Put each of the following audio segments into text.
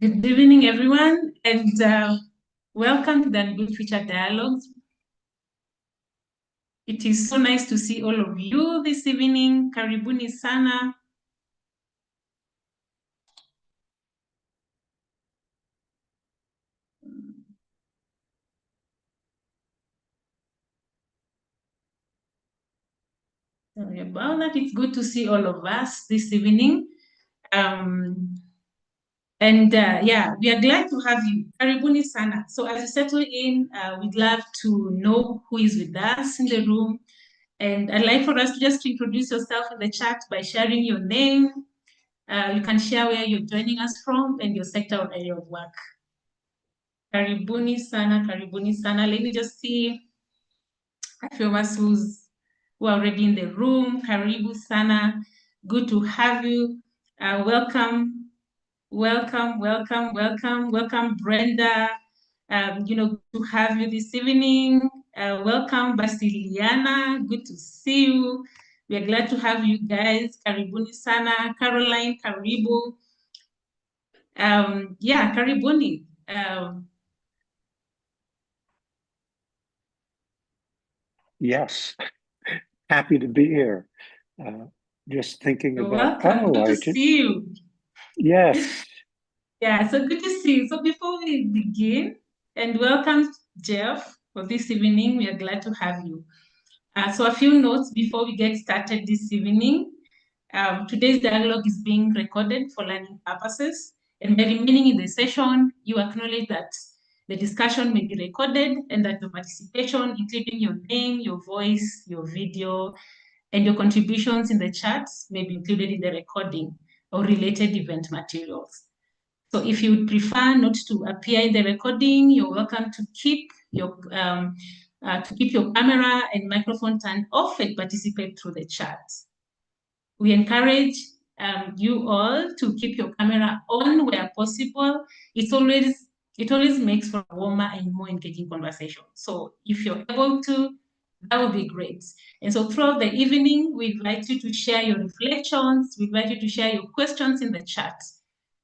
Good evening, everyone, and welcome to the Good Future Dialogues. It is so nice to see all of you this evening. Karibuni sana. Sorry about that. It's good to see all of us this evening. Yeah, we are glad to have you. Karibuni sana. So as you settle in, we'd love to know who is with us in the room. And I'd like for us to just introduce yourself in the chat by sharing your name. You can share where you're joining us from and your sector or area of work. Karibuni sana, karibuni sana. Let me just see a few of us who are already in the room. Karibu sana. Good to have you. Welcome, welcome, Brenda. Good to have you this evening. Welcome, Basiliana. Good to see you. We are glad to have you guys. Karibuni sana. Caroline, karibu. Karibuni. Yes, happy to be here. Just thinking You're about, welcome. Good to see you. Yes. Yeah, so good to see you. So before we begin, and welcome, Jeff, for this evening. We are glad to have you. So a few notes before we get started this evening. Today's dialogue is being recorded for learning purposes. And by remaining in the session, you acknowledge that the discussion may be recorded and that your participation, including your name, your voice, your video, and your contributions in the chat may be included in the recording or related event materials. So if you would prefer not to appear in the recording, you're welcome to keep your camera and microphone turned off and participate through the chat. We encourage you all to keep your camera on where possible. It always makes for a warmer and more engaging conversation. So if you're able to, that would be great. And so throughout the evening, we invite you to share your reflections. We invite you to share your questions in the chat.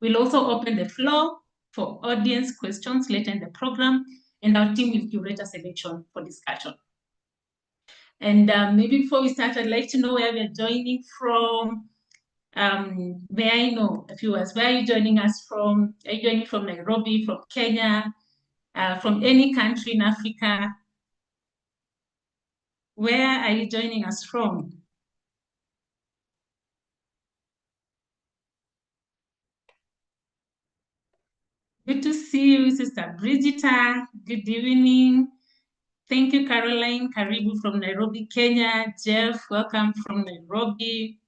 We'll also open the floor for audience questions later in the program, and our team will curate a selection for discussion. And maybe before we start, I'd like to know where we're joining from. May I know, viewers, where are you joining us from? Are you joining from Nairobi, from Kenya, from any country in Africa? Where are you joining us from? Good to see you, Sister Brigita. Good evening. Thank you, Caroline. Karibu from Nairobi, Kenya. Jeff, welcome from Nairobi.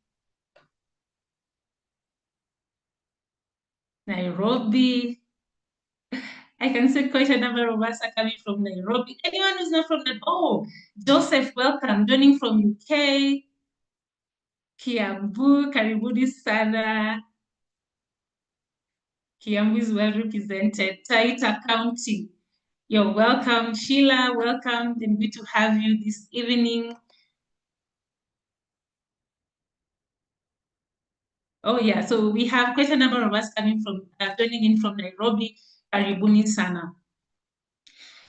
Nairobi. I can see quite a number of us are coming from Nairobi. Anyone who's not from Nairobi? Oh, Joseph, welcome. Joining from UK. Kiambu, karibuni sana. Kiambu is well represented. Taita County. You're welcome. Sheila, welcome. And good to have you this evening. Oh yeah, so we have quite a number of us coming from, joining in from Nairobi. Karibuni sana.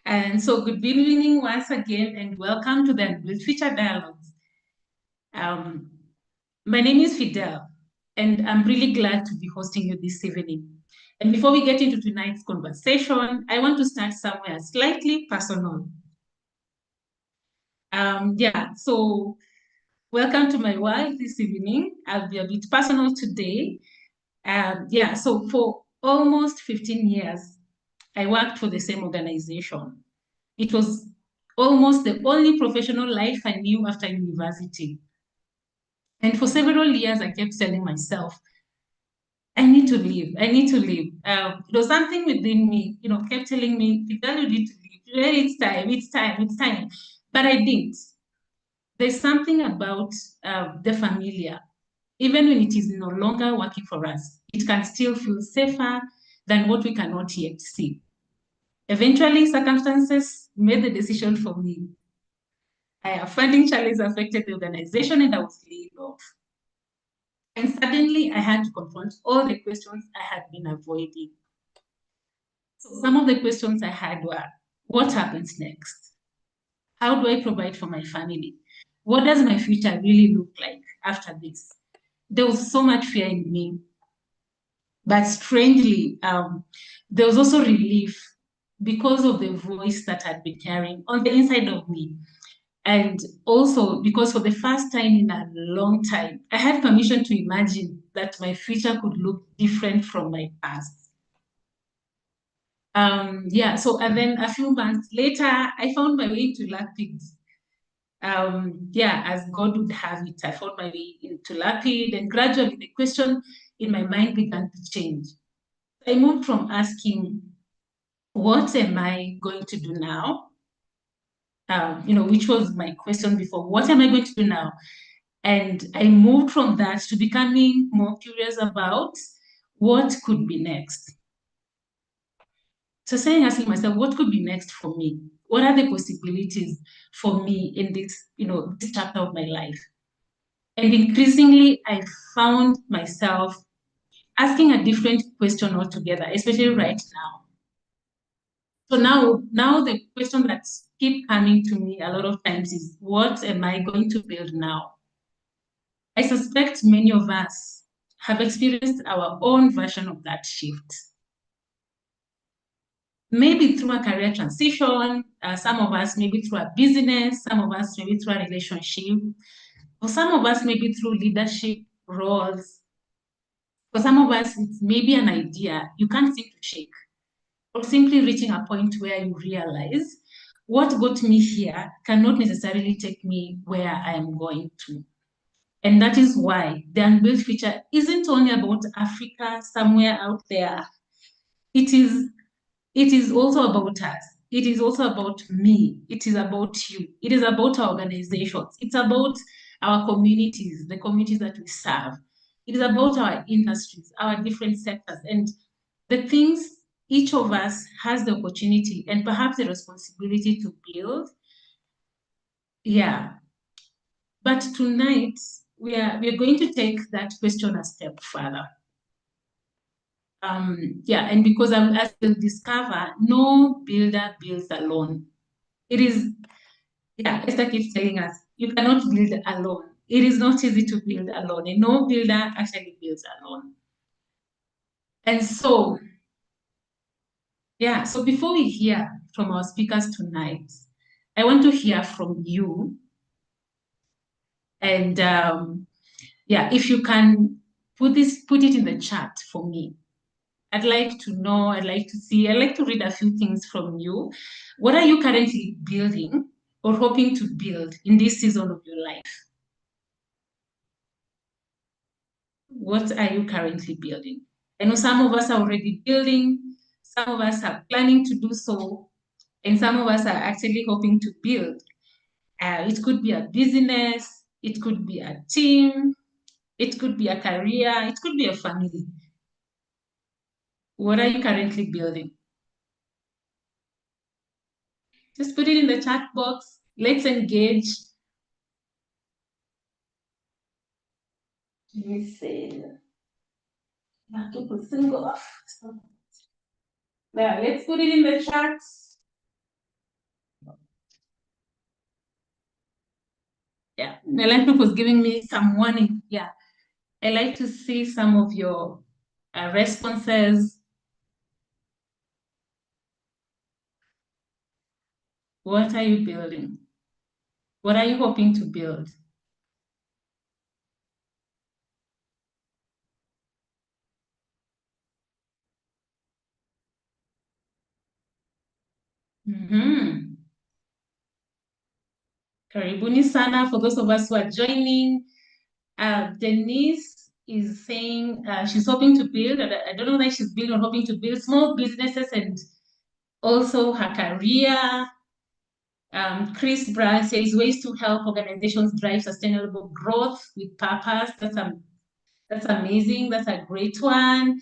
And so good evening once again and welcome to the Good Future Dialogues. My name is Fidel and I'm really glad to be hosting you this evening. And before we get into tonight's conversation, I want to start somewhere slightly personal. So welcome to my world this evening. I'll be a bit personal today. So for almost 15 years, I worked for the same organization. It was almost the only professional life I knew after university. And for several years, I kept telling myself, I need to leave. I need to leave. There was something within me, kept telling me, Fidel, you need to leave. It's time, it's time, it's time. But I didn't. There's something about the familiar. Even when it is no longer working for us, it can still feel safer than what we cannot yet see. Eventually, circumstances made the decision for me. Funding challenges affected the organization and I was laid off. And suddenly I had to confront all the questions I had been avoiding. So some of the questions I had were, what happens next? How do I provide for my family? What does my future really look like after this? There was so much fear in me. But strangely, there was also relief because of the voice that I'd been hearing on the inside of me. And also because for the first time in a long time, I had permission to imagine that my future could look different from my past. Yeah, so and then a few months later, I found my way into Lapid. Yeah, as God would have it, I found my way into Lapid, and gradually the question in my mind began to change. I moved from asking, what am I going to do now? Which was my question before, what am I going to do now? And I moved from that to becoming more curious about what could be next. So asking myself, what could be next for me? What are the possibilities for me in this chapter of my life? And increasingly, I found myself asking a different question altogether, especially right now. So now the question that keep coming to me a lot of times is, what am I going to build now? I suspect many of us have experienced our own version of that shift. Maybe through a career transition, some of us maybe through a business, some of us maybe through a relationship, for some of us maybe through leadership roles. For some of us, it's maybe an idea you can't seem to shake, or simply reaching a point where you realize what got me here cannot necessarily take me where I am going to. And that is why the Unbuilt Future isn't only about Africa somewhere out there. It is also about us. It is also about me. It is about you. It is about our organizations. It's about our communities, the communities that we serve. It is about our industries, our different sectors, and the things each of us has the opportunity and perhaps the responsibility to build. Yeah. But tonight, we are going to take that question a step further. Yeah, and because as you'll discover, no builder builds alone. It is, yeah, Esther keeps telling us, you cannot build alone. It is not easy to build alone, and no builder actually builds alone. And so, yeah, so before we hear from our speakers tonight, I want to hear from you. And yeah, if you can put it in the chat for me. I'd like to know, I'd like to see, I'd like to read a few things from you. What are you currently building or hoping to build in this season of your life? What are you currently building? I know some of us are already building, some of us are planning to do so, and some of us are actually hoping to build. It could be a business, it could be a team, it could be a career, it could be a family. What are you currently building? Just put it in the chat box. Let's engage. Let me see. Now, let's put it in the chat. Yeah, Melanchthon was giving me some warning. Yeah, I like to see some of your responses. What are you building? What are you hoping to build? Karibuni sana for those of us who are joining. Denise is saying she's hoping to build, I don't know that she's building or hoping to build small businesses and also her career. Chris Brand says ways to help organizations drive sustainable growth with purpose. That's amazing. That's a great one.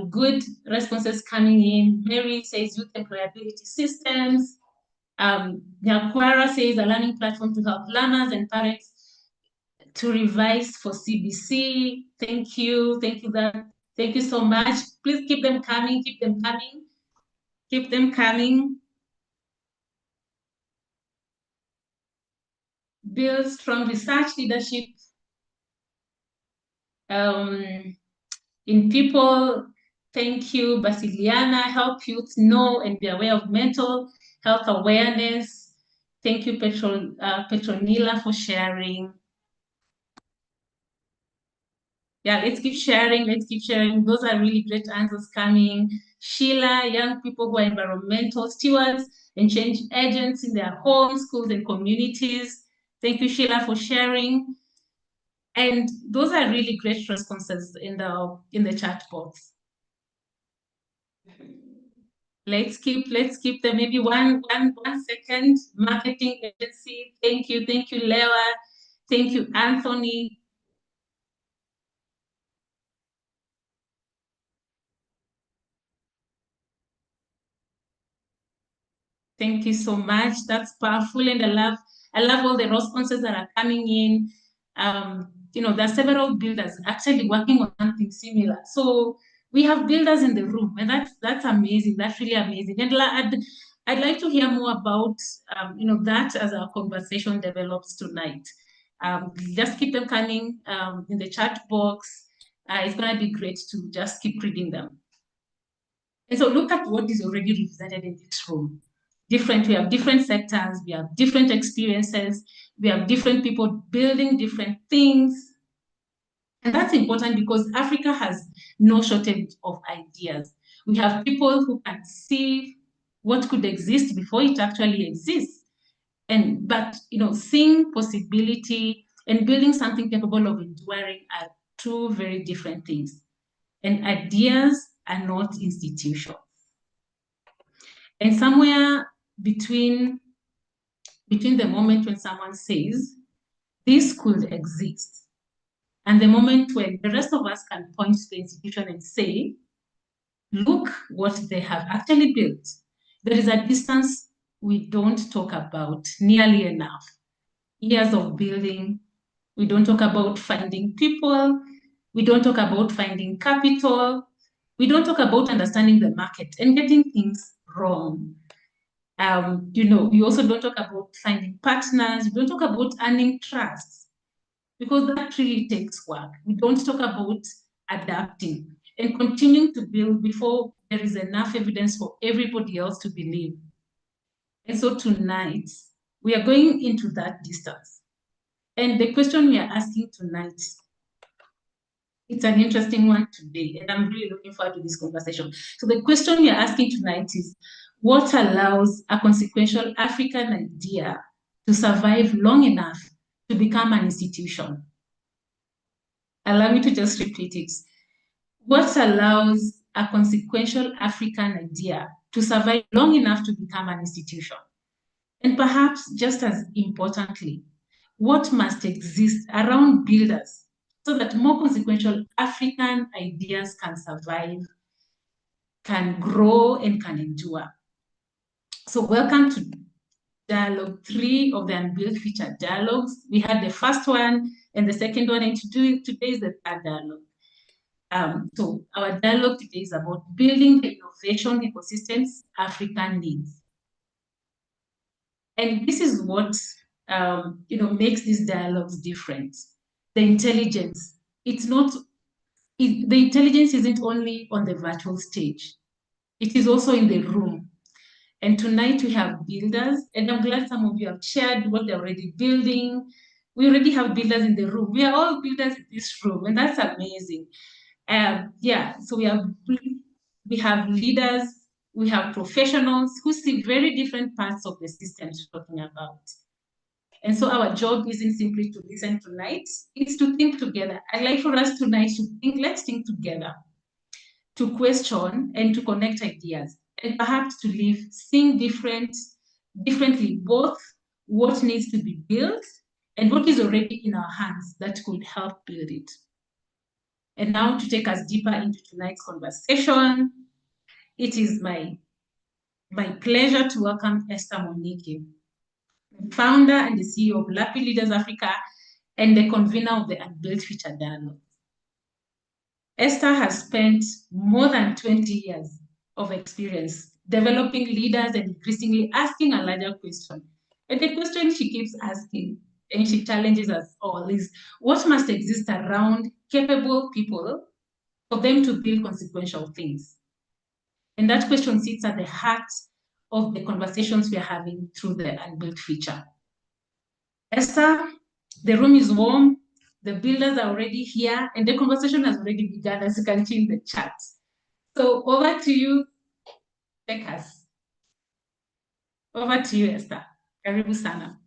Good responses coming in. Mary says youth employability systems. Nyakwara says a learning platform to help learners and parents to revise for CBC. Thank you. Thank you so much. Please keep them coming. Keep them coming. Keep them coming. Build strong research leadership in people. Thank you, Basiliana. Help youth know and be aware of mental health awareness. Thank you, Petronila, for sharing. Yeah, let's keep sharing. Let's keep sharing. Those are really great answers coming. Sheila, young people who are environmental stewards and change agents in their homes, schools, and communities. Thank you, Sheila, for sharing. And those are really great responses in the chat box. Let's keep them. Maybe one second. Marketing agency. Thank you, Lewa. Thank you, Anthony. Thank you so much. That's powerful, and I love all the responses that are coming in. There are several builders actually working on something similar. So we have builders in the room, and that's amazing. That's really amazing. And I'd like to hear more about that as our conversation develops tonight. Just keep them coming in the chat box. It's gonna be great to just keep reading them. And so look at what is already represented in this room. We have different sectors, we have different experiences, we have different people building different things. And that's important because Africa has no shortage of ideas. We have people who can see what could exist before it actually exists. But seeing possibility and building something capable of enduring are two very different things. And ideas are not institutions. And somewhere between the moment when someone says, this could exist, and the moment when the rest of us can point to the institution and say, look what they have actually built, there is a distance we don't talk about nearly enough. Years of building, we don't talk about finding people, we don't talk about finding capital, we don't talk about understanding the market and getting things wrong. We also don't talk about finding partners. We don't talk about earning trust because that really takes work. We don't talk about adapting and continuing to build before there is enough evidence for everybody else to believe. And so tonight, we are going into that distance. And the question we are asking tonight, it's an interesting one today, and I'm really looking forward to this conversation. So the question we are asking tonight is, what allows a consequential African idea to survive long enough to become an institution? Allow me to just repeat it. What allows a consequential African idea to survive long enough to become an institution? And perhaps just as importantly, what must exist around builders so that more consequential African ideas can survive, can grow, and can endure? So welcome to Dialogue 3 of the Unbuilt Future Dialogues. We had the first one and the second one, and today is the third dialogue. So our dialogue today is about building the innovation ecosystems Africa needs. And this is what makes these dialogues different. The intelligence. The intelligence isn't only on the virtual stage. It is also in the room. And tonight we have builders, and I'm glad some of you have shared what they're already building. We already have builders in the room. We are all builders in this room, and that's amazing. So we have leaders, we have professionals who see very different parts of the systems we're talking about. And so our job isn't simply to listen tonight, it's to think together. I'd like for us tonight to think, let's think together, to question and to connect ideas, and perhaps to live, seeing differently, both what needs to be built and what is already in our hands that could help build it. And now to take us deeper into tonight's conversation, it is my pleasure to welcome Esther Monike, founder and the CEO of Lapi Leaders Africa and the convener of the Unbuilt Future Dialogue. Esther has spent more than 20 years of experience developing leaders and increasingly asking a larger question. And the question she keeps asking, and she challenges us all, is what must exist around capable people for them to build consequential things? And that question sits at the heart of the conversations we are having through the Unbuilt feature. Esther, the room is warm, the builders are already here, and the conversation has already begun, as you can see in the chat. So over to you, Bekas. Over to you, Esther. Karibu sana.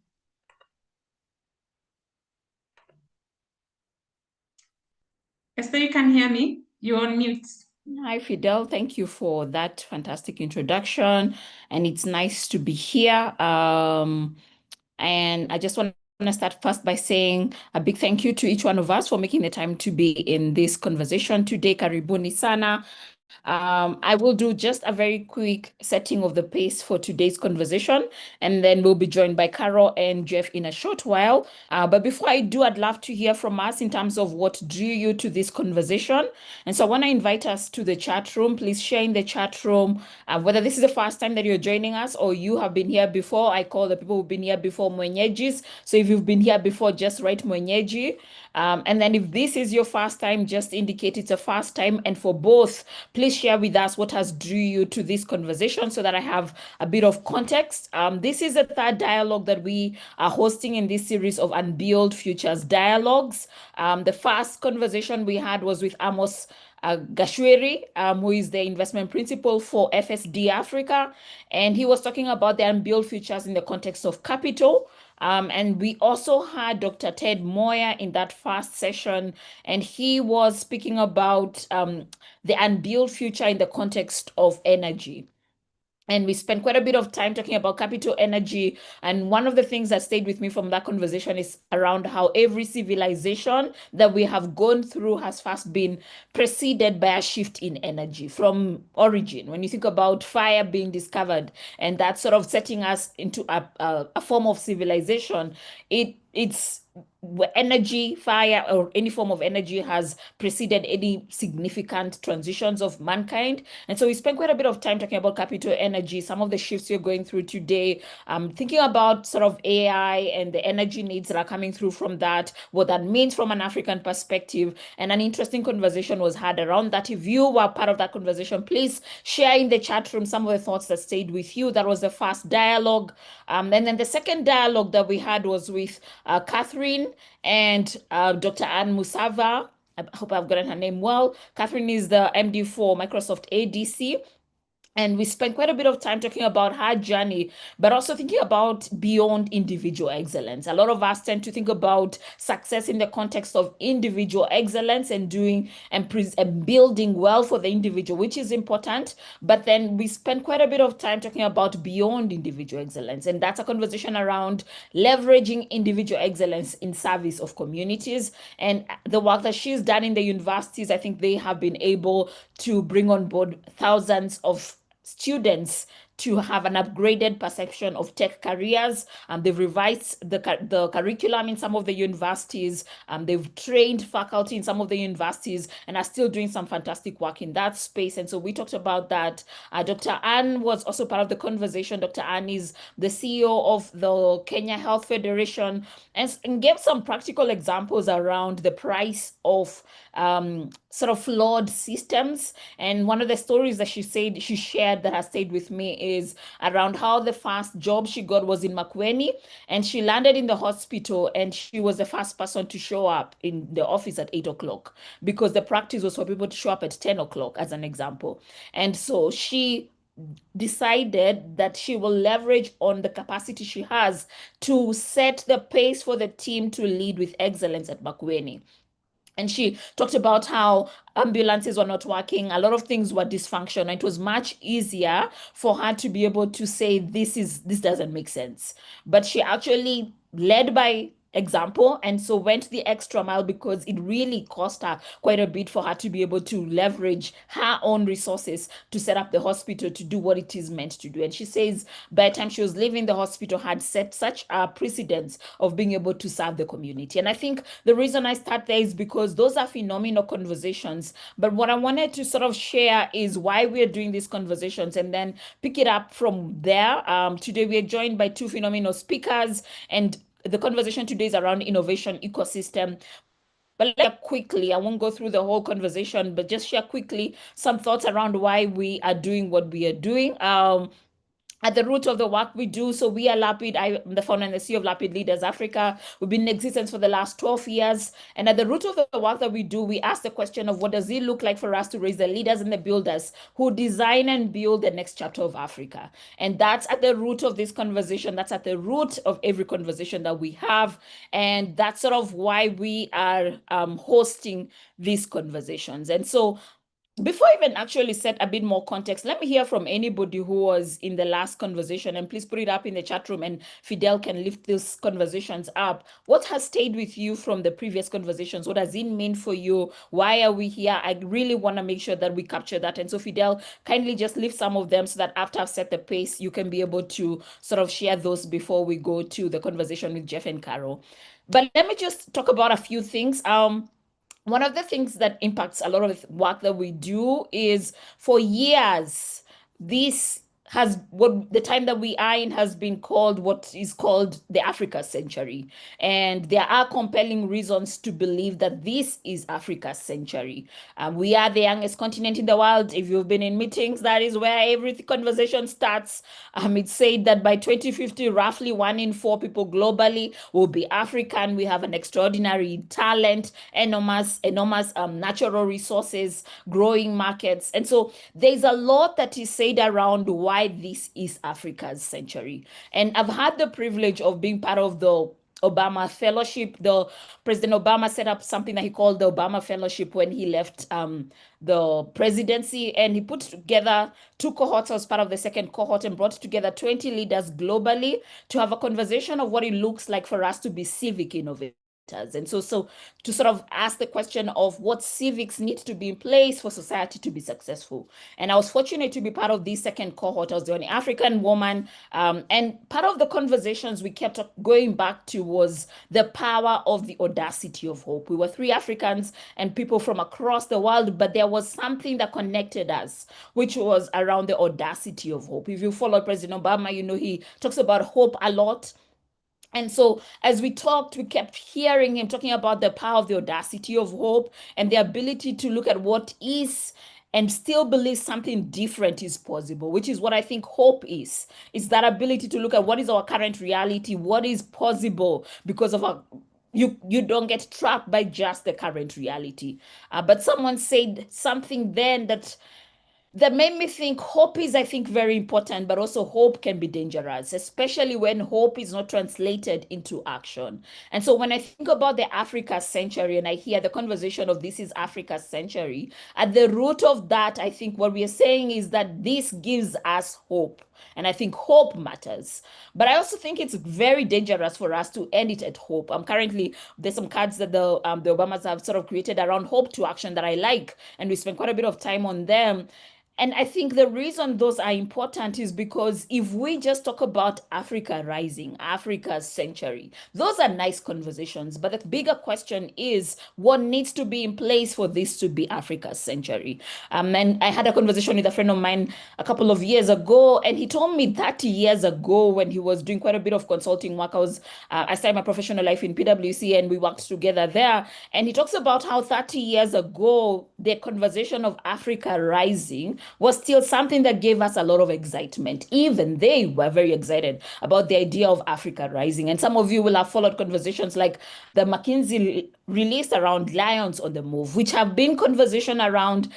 Esther, you can hear me? You're on mute. Hi, Fidel. Thank you for that fantastic introduction. And it's nice to be here. And I just want to start first by saying a big thank you to each one of us for making the time to be in this conversation today. Karibuni sana. I will do just a very quick setting of the pace for today's conversation, and then we'll be joined by Carol and Jeff in a short while. But before I do, I'd love to hear from us in terms of what drew you to this conversation. And so I want to invite us to the chat room. Please share in the chat room whether this is the first time that you're joining us or you have been here before. I call the people who've been here before mwenyejis. So if you've been here before, just write mwenyeji. And then if this is your first time, just indicate it's a first time. And for both, please share with us what has drew you to this conversation so that I have a bit of context. This is the third dialogue that we are hosting in this series of Unbuilt Futures Dialogues. The first conversation we had was with Amos Gashweri, who is the investment principal for FSD Africa. And he was talking about the unbuilt futures in the context of capital. And we also had Dr. Ted Moyer in that first session, and he was speaking about the unbuilt future in the context of energy. And we spent quite a bit of time talking about capital energy. And one of the things that stayed with me from that conversation is around how every civilization that we have gone through has first been preceded by a shift in energy from origin. When you think about fire being discovered and that sort of setting us into a form of civilization, it's energy, fire, or any form of energy has preceded any significant transitions of mankind. And so we spent quite a bit of time talking about capital energy, some of the shifts you're going through today, thinking about sort of AI and the energy needs that are coming through from that, what that means from an African perspective. And an interesting conversation was had around that. If you were part of that conversation, please share in the chat room some of the thoughts that stayed with you. That was the first dialogue. And then the second dialogue that we had was with Catherine and Dr. Anne Musava. I hope I've gotten her name well. Catherine is the MD for Microsoft ADC. And we spent quite a bit of time talking about her journey, but also thinking about beyond individual excellence. A lot of us tend to think about success in the context of individual excellence and doing and building well for the individual, which is important. But then we spent quite a bit of time talking about beyond individual excellence. And that's a conversation around leveraging individual excellence in service of communities. And the work that she's done in the universities, I think they have been able to bring on board thousands of students to have an upgraded perception of tech careers. They've revised the curriculum in some of the universities. They've trained faculty in some of the universities and are still doing some fantastic work in that space. And so we talked about that. Dr. Anne was also part of the conversation. Dr. Anne is the CEO of the Kenya Health Federation and gave some practical examples around the price of sort of flawed systems. And one of the stories that she shared that has stayed with me is around how the first job she got was in Makueni, and she landed in the hospital and she was the first person to show up in the office at 8 o'clock because the practice was for people to show up at 10 o'clock, as an example. And so she decided that she will leverage on the capacity she has to set the pace for the team to lead with excellence at Makueni. And she talked about how ambulances were not working. A lot of things were dysfunctional. It was much easier for her to be able to say, this doesn't make sense. But she actually led by example, and so went the extra mile because it really cost her quite a bit for her to be able to leverage her own resources to set up the hospital to do what it is meant to do. And she says by the time she was leaving the hospital had set such a precedence of being able to serve the community. And I think the reason I start there is because those are phenomenal conversations. But what I wanted to sort of share is why we're doing these conversations and then pick it up from there. Today we are joined by two phenomenal speakers, and the conversation today is around innovation ecosystem. But quickly, I won't go through the whole conversation, but just share quickly some thoughts around why we are doing what we are doing. At the root of the work we do, so we are Lapid. I'm the founder and the CEO of Lapid Leaders Africa. We've been in existence for the last 12 years. And at the root of the work that we do, we ask the question of what does it look like for us to raise the leaders and the builders who design and build the next chapter of Africa. And that's at the root of this conversation. That's at the root of every conversation that we have. And that's sort of why we are hosting these conversations. And so before I even actually set a bit more context, let me hear from anybody who was in the last conversation, and please put it up in the chat room and Fidel can lift these conversations up. What has stayed with you from the previous conversations? What does it mean for you? Why are we here? I really want to make sure that we capture that. And so Fidel, kindly just lift some of them so that after I've set the pace, you can be able to sort of share those before we go to the conversation with Jeff and Carol. But let me just talk about a few things. One of the things that impacts a lot of the work that we do is for years, this has what the time that we are in has been called what is called the Africa century. And there are compelling reasons to believe that this is Africa's century. We are the youngest continent in the world. If you've been in meetings, that is where every conversation starts. It's said that by 2050, roughly 1 in 4 people globally will be African. We have an extraordinary talent, enormous natural resources, growing markets. And so there's a lot that is said around why this is Africa's century. And I've had the privilege of being part of the Obama Fellowship. President Obama set up something that he called the Obama Fellowship when he left the presidency, and he put together 2 cohorts as part of the second cohort and brought together 20 leaders globally to have a conversation of what it looks like for us to be civic innovators. And so to sort of ask the question of what civics need to be in place for society to be successful. And I was fortunate to be part of this second cohort. I was the only African woman. And part of the conversations we kept going back to was the power of the audacity of hope. We were 3 Africans and people from across the world, but there was something that connected us, which was around the audacity of hope. If you follow President Obama, you know, he talks about hope a lot. And so as we talked, we kept hearing him talking about the power of the audacity of hope and the ability to look at what is and still believe something different is possible, which is what I think hope is. It's that ability to look at what is our current reality, what is possible because of you don't get trapped by just the current reality. But someone said something then that made me think hope is, I think, very important, but also hope can be dangerous, especially when hope is not translated into action. And so when I think about the Africa century and I hear the conversation of this is Africa's century, at the root of that, I think what we are saying is that this gives us hope. And I think hope matters. But I also think it's very dangerous for us to end it at hope. Currently, there's some cards that the Obamas have sort of created around hope to action that I like. And we spend quite a bit of time on them. And I think the reason those are important is because if we just talk about Africa rising, Africa's century, those are nice conversations. But the bigger question is what needs to be in place for this to be Africa's century. And I had a conversation with a friend of mine a couple of years ago, and he told me 30 years ago when he was doing quite a bit of consulting work, I started my professional life in PwC and we worked together there. And he talks about how 30 years ago, the conversation of Africa rising was still something that gave us a lot of excitement. Even they were very excited about the idea of Africa rising. And some of you will have followed conversations like the McKinsey release around Lions on the Move, which have been conversation around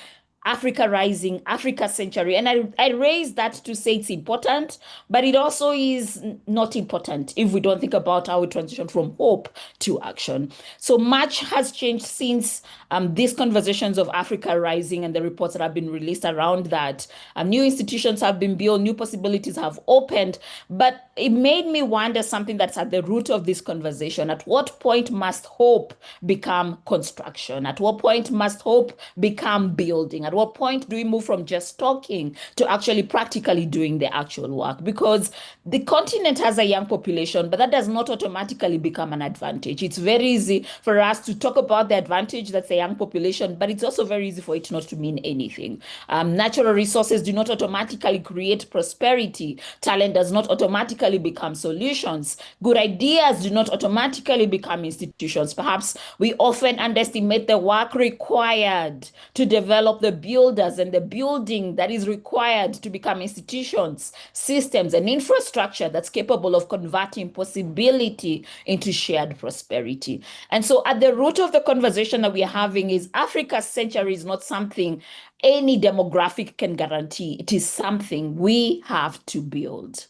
Africa Rising, Africa Century. And I raise that to say it's important, but it also is not important if we don't think about how we transition from hope to action. So much has changed since these conversations of Africa Rising and the reports that have been released around that. New institutions have been built, new possibilities have opened, but it made me wonder something that's at the root of this conversation. At what point must hope become construction? At what point must hope become building? At what point do we move from just talking to actually practically doing the actual work? Because the continent has a young population, but that does not automatically become an advantage. It's very easy for us to talk about the advantage that's a young population, but it's also very easy for it not to mean anything. Natural resources do not automatically create prosperity. Talent does not automatically become solutions. Good ideas do not automatically become institutions. Perhaps we often underestimate the work required to develop the builders and the building that is required to become institutions, systems, and infrastructure that's capable of converting possibility into shared prosperity. And so at the root of the conversation that we are having is Africa's century is not something any demographic can guarantee. It is something we have to build.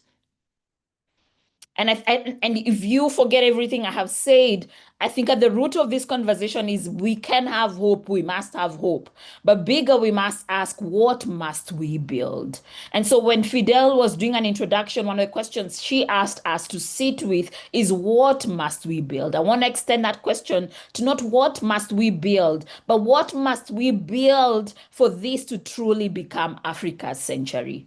And if you forget everything I have said, I think at the root of this conversation is we can have hope, we must have hope. But bigger, we must ask, what must we build? And so when Fidel was doing an introduction, one of the questions she asked us to sit with is, what must we build? I want to extend that question to not what must we build, but what must we build for this to truly become Africa's century?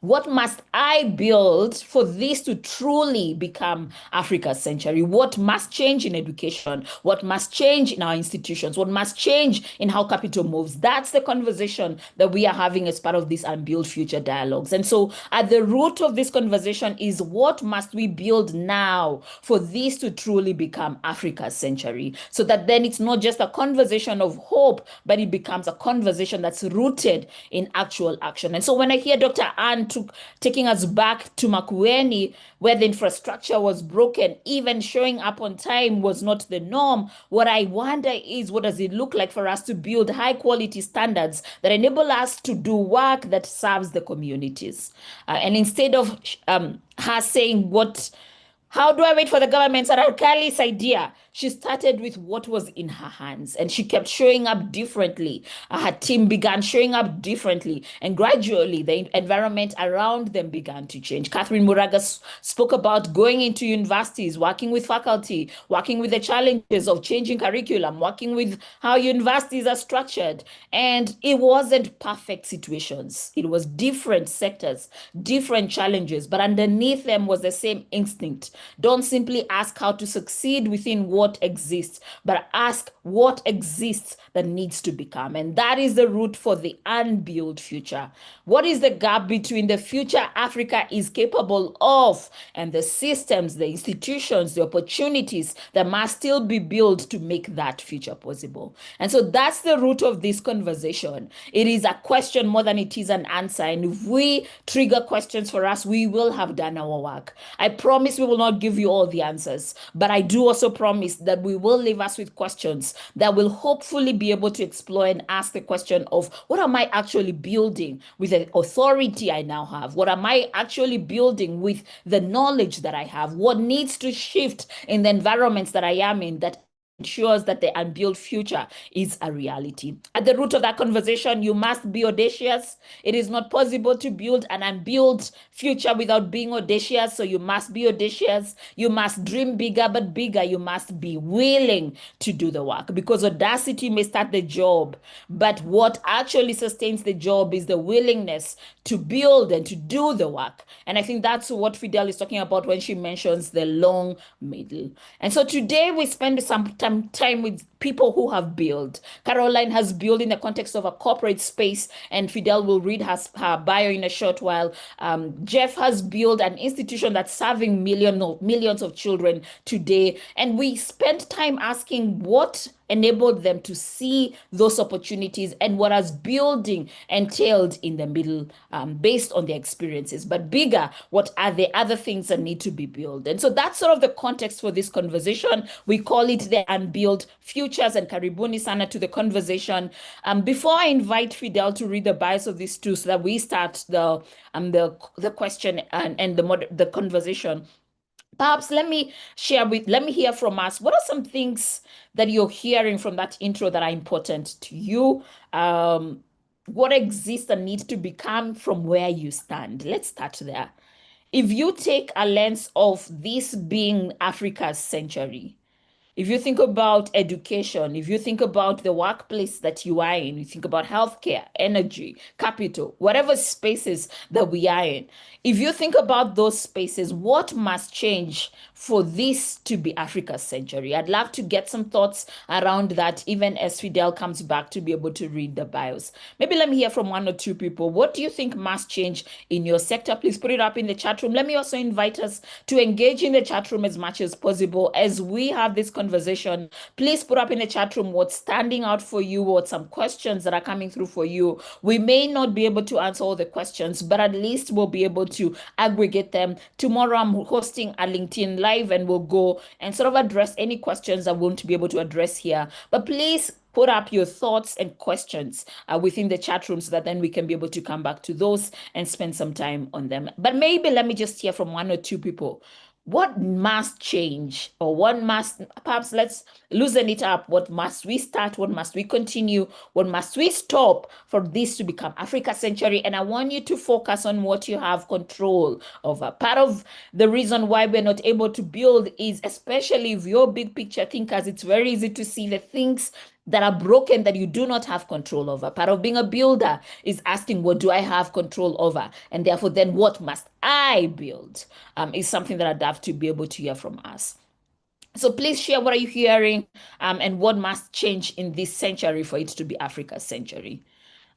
What must I build for this to truly become Africa's century? What must change in education? What must change in our institutions? What must change in how capital moves? That's the conversation that we are having as part of these Unbuild Future dialogues. And so at the root of this conversation is, what must we build now for this to truly become Africa's century? So that then it's not just a conversation of hope, but it becomes a conversation that's rooted in actual action. And so when I hear Dr. Anne taking us back to Makueni, where the infrastructure was broken, even showing up on time was not the norm. What I wonder is, what does it look like for us to build high quality standards that enable us to do work that serves the communities? And instead of her saying, how do I wait for the government? Sarah idea. She started with what was in her hands, and she kept showing up differently. Her team began showing up differently, and gradually the environment around them began to change. Catherine Muraga spoke about going into universities, working with faculty, working with the challenges of changing curriculum, working with how universities are structured. And it wasn't perfect situations. It was different sectors, different challenges, but underneath them was the same instinct. Don't simply ask how to succeed within what exists, but ask what exists that needs to become. And that is the root for the unbuilt future. What is the gap between the future Africa is capable of and the systems, the institutions, the opportunities that must still be built to make that future possible? And so that's the root of this conversation. It is a question more than it is an answer. And if we trigger questions for us, we will have done our work. I promise we will not give you all the answers, but I do also promise that we will leave us with questions that will hopefully be able to explore and ask the question of, what am I actually building with the authority I now have? What am I actually building with the knowledge that I have? What needs to shift in the environments that I am in that ensures that the unbuilt future is a reality? At the root of that conversation, you must be audacious. It is not possible to build an unbuilt future without being audacious. So you must be audacious. You must dream bigger, but bigger, you must be willing to do the work, because audacity may start the job, but what actually sustains the job is the willingness to build and to do the work. And I think that's what Fidel is talking about when she mentions the long middle. And so today we spend some time with people who have built. Caroline has built in the context of a corporate space, and Fidel will read her bio in a short while. Jeff has built an institution that's serving millions of children today. And we spent time asking what enabled them to see those opportunities and what has building entailed in the middle, based on their experiences. But bigger, what are the other things that need to be built? And so that's sort of the context for this conversation. We call it the Unbuilt Future. pictures, and karibuni sana to the conversation. Before I invite Fidel to read the bios of these two so that we start the question and the conversation, perhaps let me hear from us. What are some things that you're hearing from that intro that are important to you? What exists and needs to become from where you stand? Let's start there. If you take a lens of this being Africa's century, if you think about education, if you think about the workplace that you are in, you think about healthcare, energy, capital, whatever spaces that we are in, if you think about those spaces, what must change for this to be Africa's century? I'd love to get some thoughts around that, even as Fidel comes back to be able to read the bios. Maybe let me hear from one or two people. What do you think must change in your sector? Please put it up in the chat room. Let me also invite us to engage in the chat room as much as possible as we have this conversation. Please put up in the chat room what's standing out for you, what some questions that are coming through for you. We may not be able to answer all the questions, but at least we'll be able to aggregate them. Tomorrow I'm hosting a LinkedIn Live and we'll go and sort of address any questions I won't be able to address here. But please put up your thoughts and questions within the chat room so that then we can be able to come back to those and spend some time on them. But maybe let me just hear from one or two people. What must change, or what must, perhaps let's loosen it up. What must we start? What must we continue? What must we stop for this to become Africa's century? And I want you to focus on what you have control over. Part of the reason why we're not able to build is, especially if you're big picture thinkers, it's very easy to see the things that are broken that you do not have control over. Part of being a builder is asking, what do I have control over? And therefore, then what must I build? Is something that I'd love to be able to hear from us. So please share, what are you hearing, and what must change in this century for it to be Africa's century?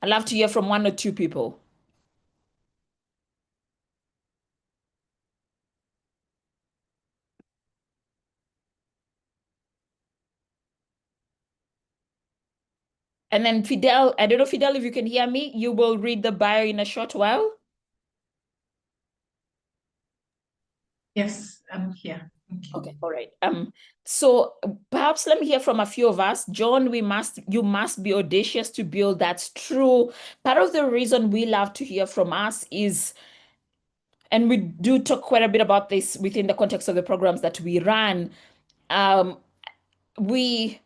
I'd love to hear from one or two people. And then Fidel, I don't know, Fidel, if you can hear me, you will read the bio in a short while. Yes, I'm here. Okay, all right. So perhaps let me hear from a few of us. John, you must be audacious to build. That's true. Part of the reason we love to hear from us is, and we do talk quite a bit about this within the context of the programs that we run, we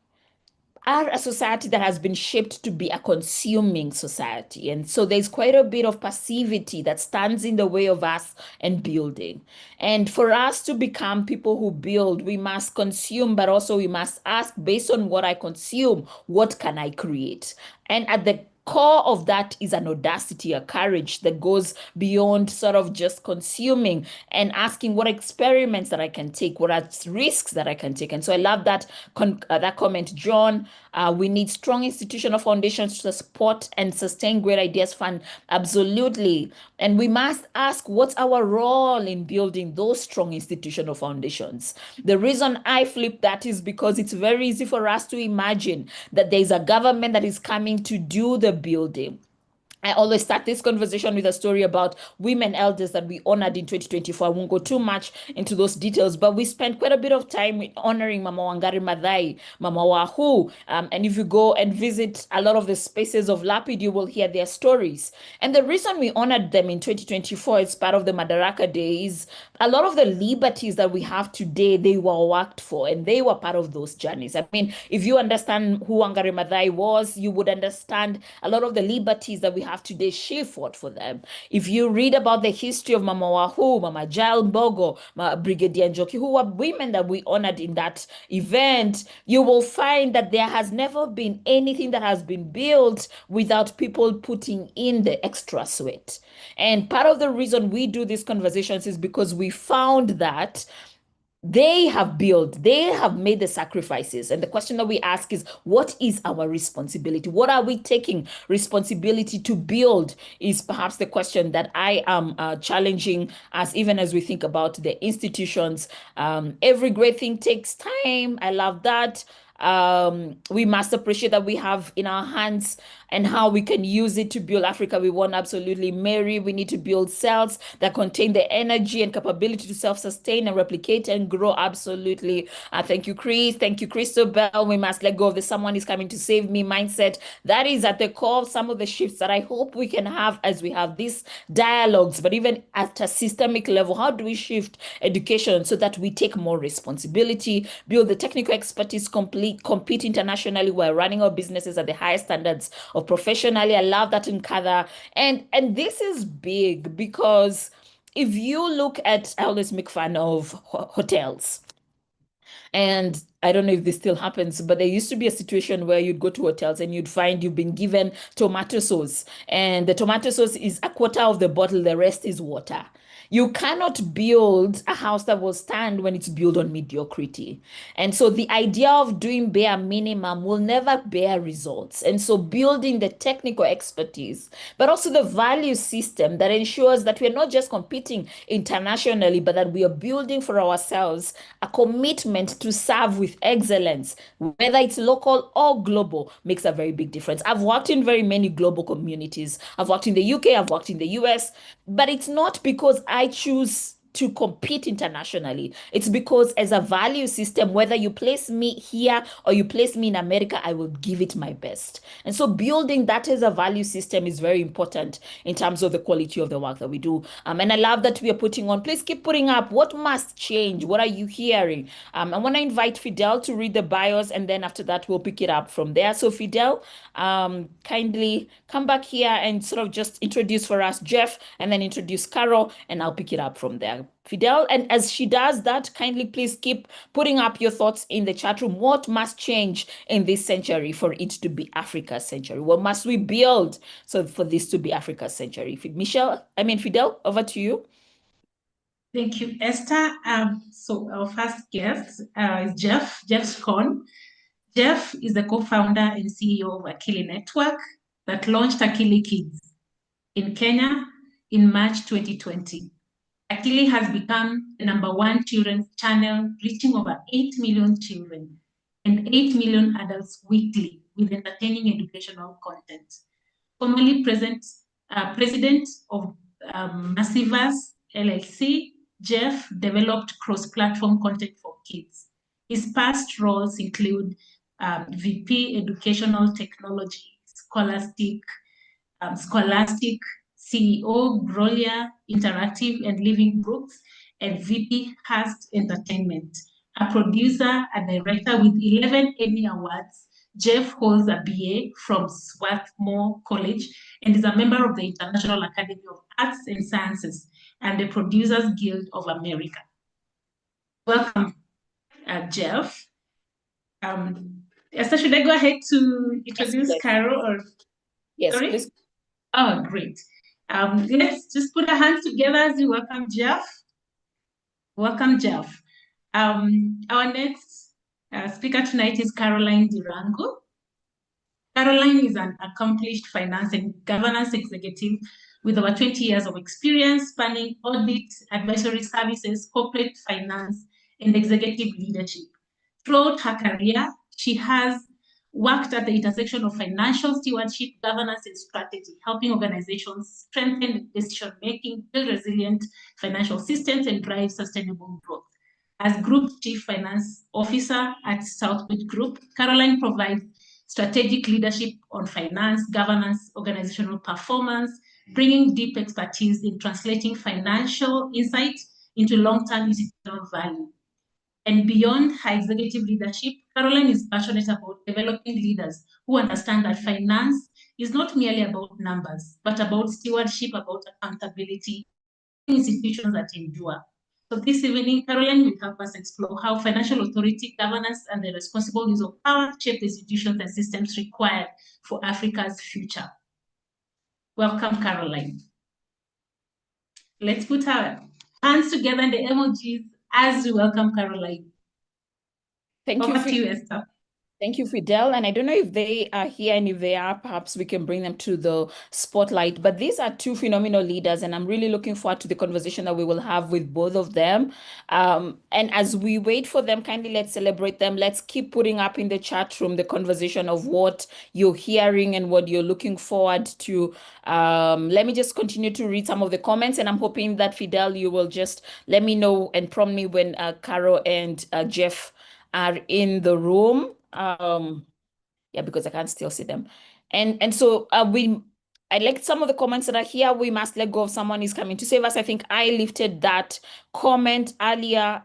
are a society that has been shaped to be a consuming society. And so there's quite a bit of passivity that stands in the way of us and building. And for us to become people who build, we must consume, but also we must ask, based on what I consume, what can I create? And at the core of that is an audacity, a courage that goes beyond sort of just consuming and asking what experiments that I can take, what are risks that I can take. And so I love that comment, John. We need strong institutional foundations to support and sustain great ideas fund. Absolutely. And we must ask, what's our role in building those strong institutional foundations? The reason I flip that is because it's very easy for us to imagine that there's a government that is coming to do the building. I always start this conversation with a story about women elders that we honored in 2024. I won't go too much into those details, but we spent quite a bit of time honoring Mama Wangari Maathai, Mama Wahu. And if you go and visit a lot of the spaces of Lapid, you will hear their stories. And the reason we honored them in 2024 as part of the Madaraka Day is a lot of the liberties that we have today, they were worked for, and they were part of those journeys. I mean, if you understand who Wangari Maathai was, you would understand a lot of the liberties that we have today, she fought for them. If you read about the history of Mama Wahu, Mama Jael Mbogo, Brigadier Njoki, who were women that we honored in that event, you will find that there has never been anything that has been built without people putting in the extra sweat. And part of the reason we do these conversations is because we found that they have built, they have made the sacrifices. And the question that we ask is, what is our responsibility? What are we taking responsibility to build is perhaps the question that I am challenging us, even as we think about the institutions. Every great thing takes time. I love that. We must appreciate that we have in our hands and how we can use it to build Africa we want. Absolutely, Mary. We need to build cells that contain the energy and capability to self-sustain and replicate and grow. Absolutely. Thank you, Chris. Thank you, Christabel. We must let go of the someone is coming to save me mindset. That is at the core of some of the shifts that I hope we can have as we have these dialogues. But even at a systemic level, how do we shift education so that we take more responsibility, build the technical expertise, compete internationally while running our businesses at the highest standards of professionally? I love that in Kada. And this is big because if you look at, I always make fun of hotels. And I don't know if this still happens, but there used to be a situation where you'd go to hotels and you'd find you've been given tomato sauce, and the tomato sauce is a quarter of the bottle, the rest is water. You cannot build a house that will stand when it's built on mediocrity. And so the idea of doing bare minimum will never bear results. And so building the technical expertise, but also the value system that ensures that we're not just competing internationally, but that we are building for ourselves a commitment to serve with excellence, whether it's local or global, makes a very big difference. I've worked in very many global communities. I've worked in the UK, I've worked in the US, but it's not because I choose to compete internationally. It's because as a value system, whether you place me here or you place me in America, I will give it my best. And so building that as a value system is very important in terms of the quality of the work that we do. And I love that we are putting on, please keep putting up what must change. What are you hearing? I want to invite Fidel to read the bios, and then after that, we'll pick it up from there. So Fidel, kindly come back here and sort of just introduce for us Jeff, and then introduce Carol, and I'll pick it up from there. Fidel, and as she does that, kindly please keep putting up your thoughts in the chat room. What must change in this century for it to be Africa's century? What must we build so for this to be Africa's century? Fidel, over to you. Thank you, Esther. So our first guest is Jeff Scone. Jeff is the co-founder and CEO of Akili Network that launched Akili Kids in Kenya in March 2020. Akili has become the #1 children's channel, reaching over 8 million children and 8 million adults weekly with entertaining educational content. Formerly president of Massiverse LLC, Jeff developed cross-platform content for kids. His past roles include VP Educational Technology, Scholastic, CEO, Grolier Interactive and Living Brooks, and VP Hearst Entertainment. A producer and director with 11 Emmy Awards, Jeff holds a BA from Swarthmore College and is a member of the International Academy of Arts and Sciences and the Producers Guild of America. Welcome, Jeff. Esther, should I go ahead to introduce Yes, Carol? Or yes, sorry? please. Oh, great. Let's just put our hands together as we welcome Jeff. Welcome, Jeff. Our next speaker tonight is Caroline Dirango. Caroline is an accomplished finance and governance executive with over 20 years of experience spanning audit, advisory services, corporate finance, and executive leadership. Throughout her career, she has worked at the intersection of financial stewardship, governance, and strategy, helping organizations strengthen decision-making, build resilient financial systems, and drive sustainable growth. As Group Chief Finance Officer at Southbridge Group, Caroline provides strategic leadership on finance, governance, organizational performance, bringing deep expertise in translating financial insight into long-term institutional value. And beyond her executive leadership, Caroline is passionate about developing leaders who understand that finance is not merely about numbers, but about stewardship, about accountability, institutions that endure. So this evening, Caroline will help us explore how financial authority, governance, and the responsible use of power shape the institutions and systems required for Africa's future. Welcome, Caroline. Let's put our hands together in the emojis as we welcome Caroline. Thank Over you, to you, Esther. Thank you, Fidel. And I don't know if they are here, and if they are, perhaps we can bring them to the spotlight. But these are two phenomenal leaders, and I'm really looking forward to the conversation that we will have with both of them. And as we wait for them, kindly let's celebrate them. Let's keep putting up in the chat room the conversation of what you're hearing and what you're looking forward to. Let me just continue to read some of the comments, and I'm hoping that Fidel, you will just let me know and prompt me when Caro and Jeff are in the room. Yeah, because I can't still see them. And so I like some of the comments that are here. We must let go of someone is coming to save us. I think I lifted that comment earlier.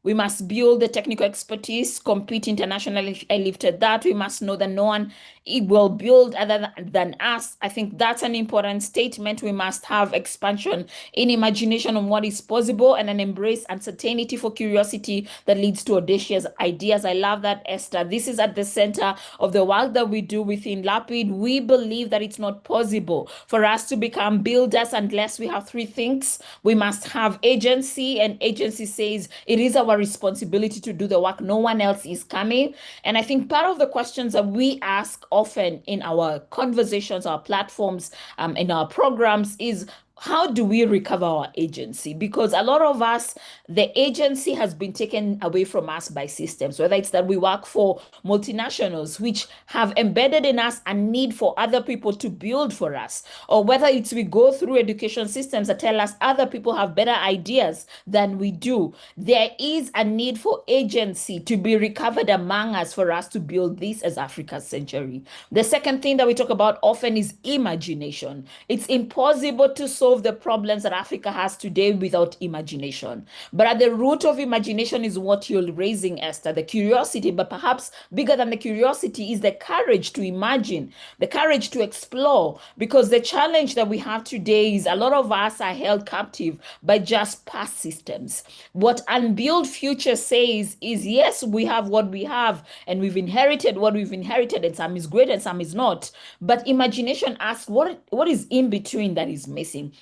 We must build the technical expertise, compete internationally. I lifted that. We must know that no one will build other than us. I think that's an important statement. We must have expansion in imagination on what is possible and an embrace uncertainty for curiosity that leads to audacious ideas. I love that, Esther. This is at the center of the work that we do within Lapid. We believe that it's not possible for us to become builders unless we have three things. We must have agency, and agency says it is our responsibility to do the work. No one else is coming. And I think part of the questions that we ask often in our conversations, our platforms, in our programs is, how do we recover our agency? Because a lot of us, the agency has been taken away from us by systems, whether it's that we work for multinationals, which have embedded in us a need for other people to build for us, or whether it's we go through education systems that tell us other people have better ideas than we do. There is a need for agency to be recovered among us for us to build this as Africa's century. The second thing that we talk about often is imagination. It's impossible to solve the problems that Africa has today without imagination. But at the root of imagination is what you're raising, Esther, the curiosity. But perhaps bigger than the curiosity is the courage to imagine, the courage to explore. Because the challenge that we have today is a lot of us are held captive by just past systems. What Unbuild Future says is, yes, we have what we have, and we've inherited what we've inherited, and some is great and some is not. But imagination asks, what is in between that is missing?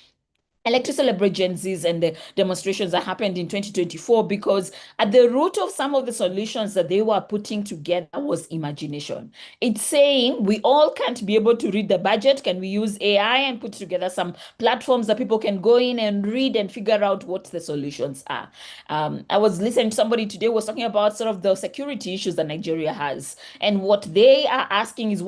I like to celebrate Gen Zs and the demonstrations that happened in 2024, because at the root of some of the solutions that they were putting together was imagination. It's saying we all can't be able to read the budget. Can we use AI and put together some platforms that people can go in and read and figure out what the solutions are? I was listening to somebody today was talking about sort of the security issues that Nigeria has. And what they are asking is,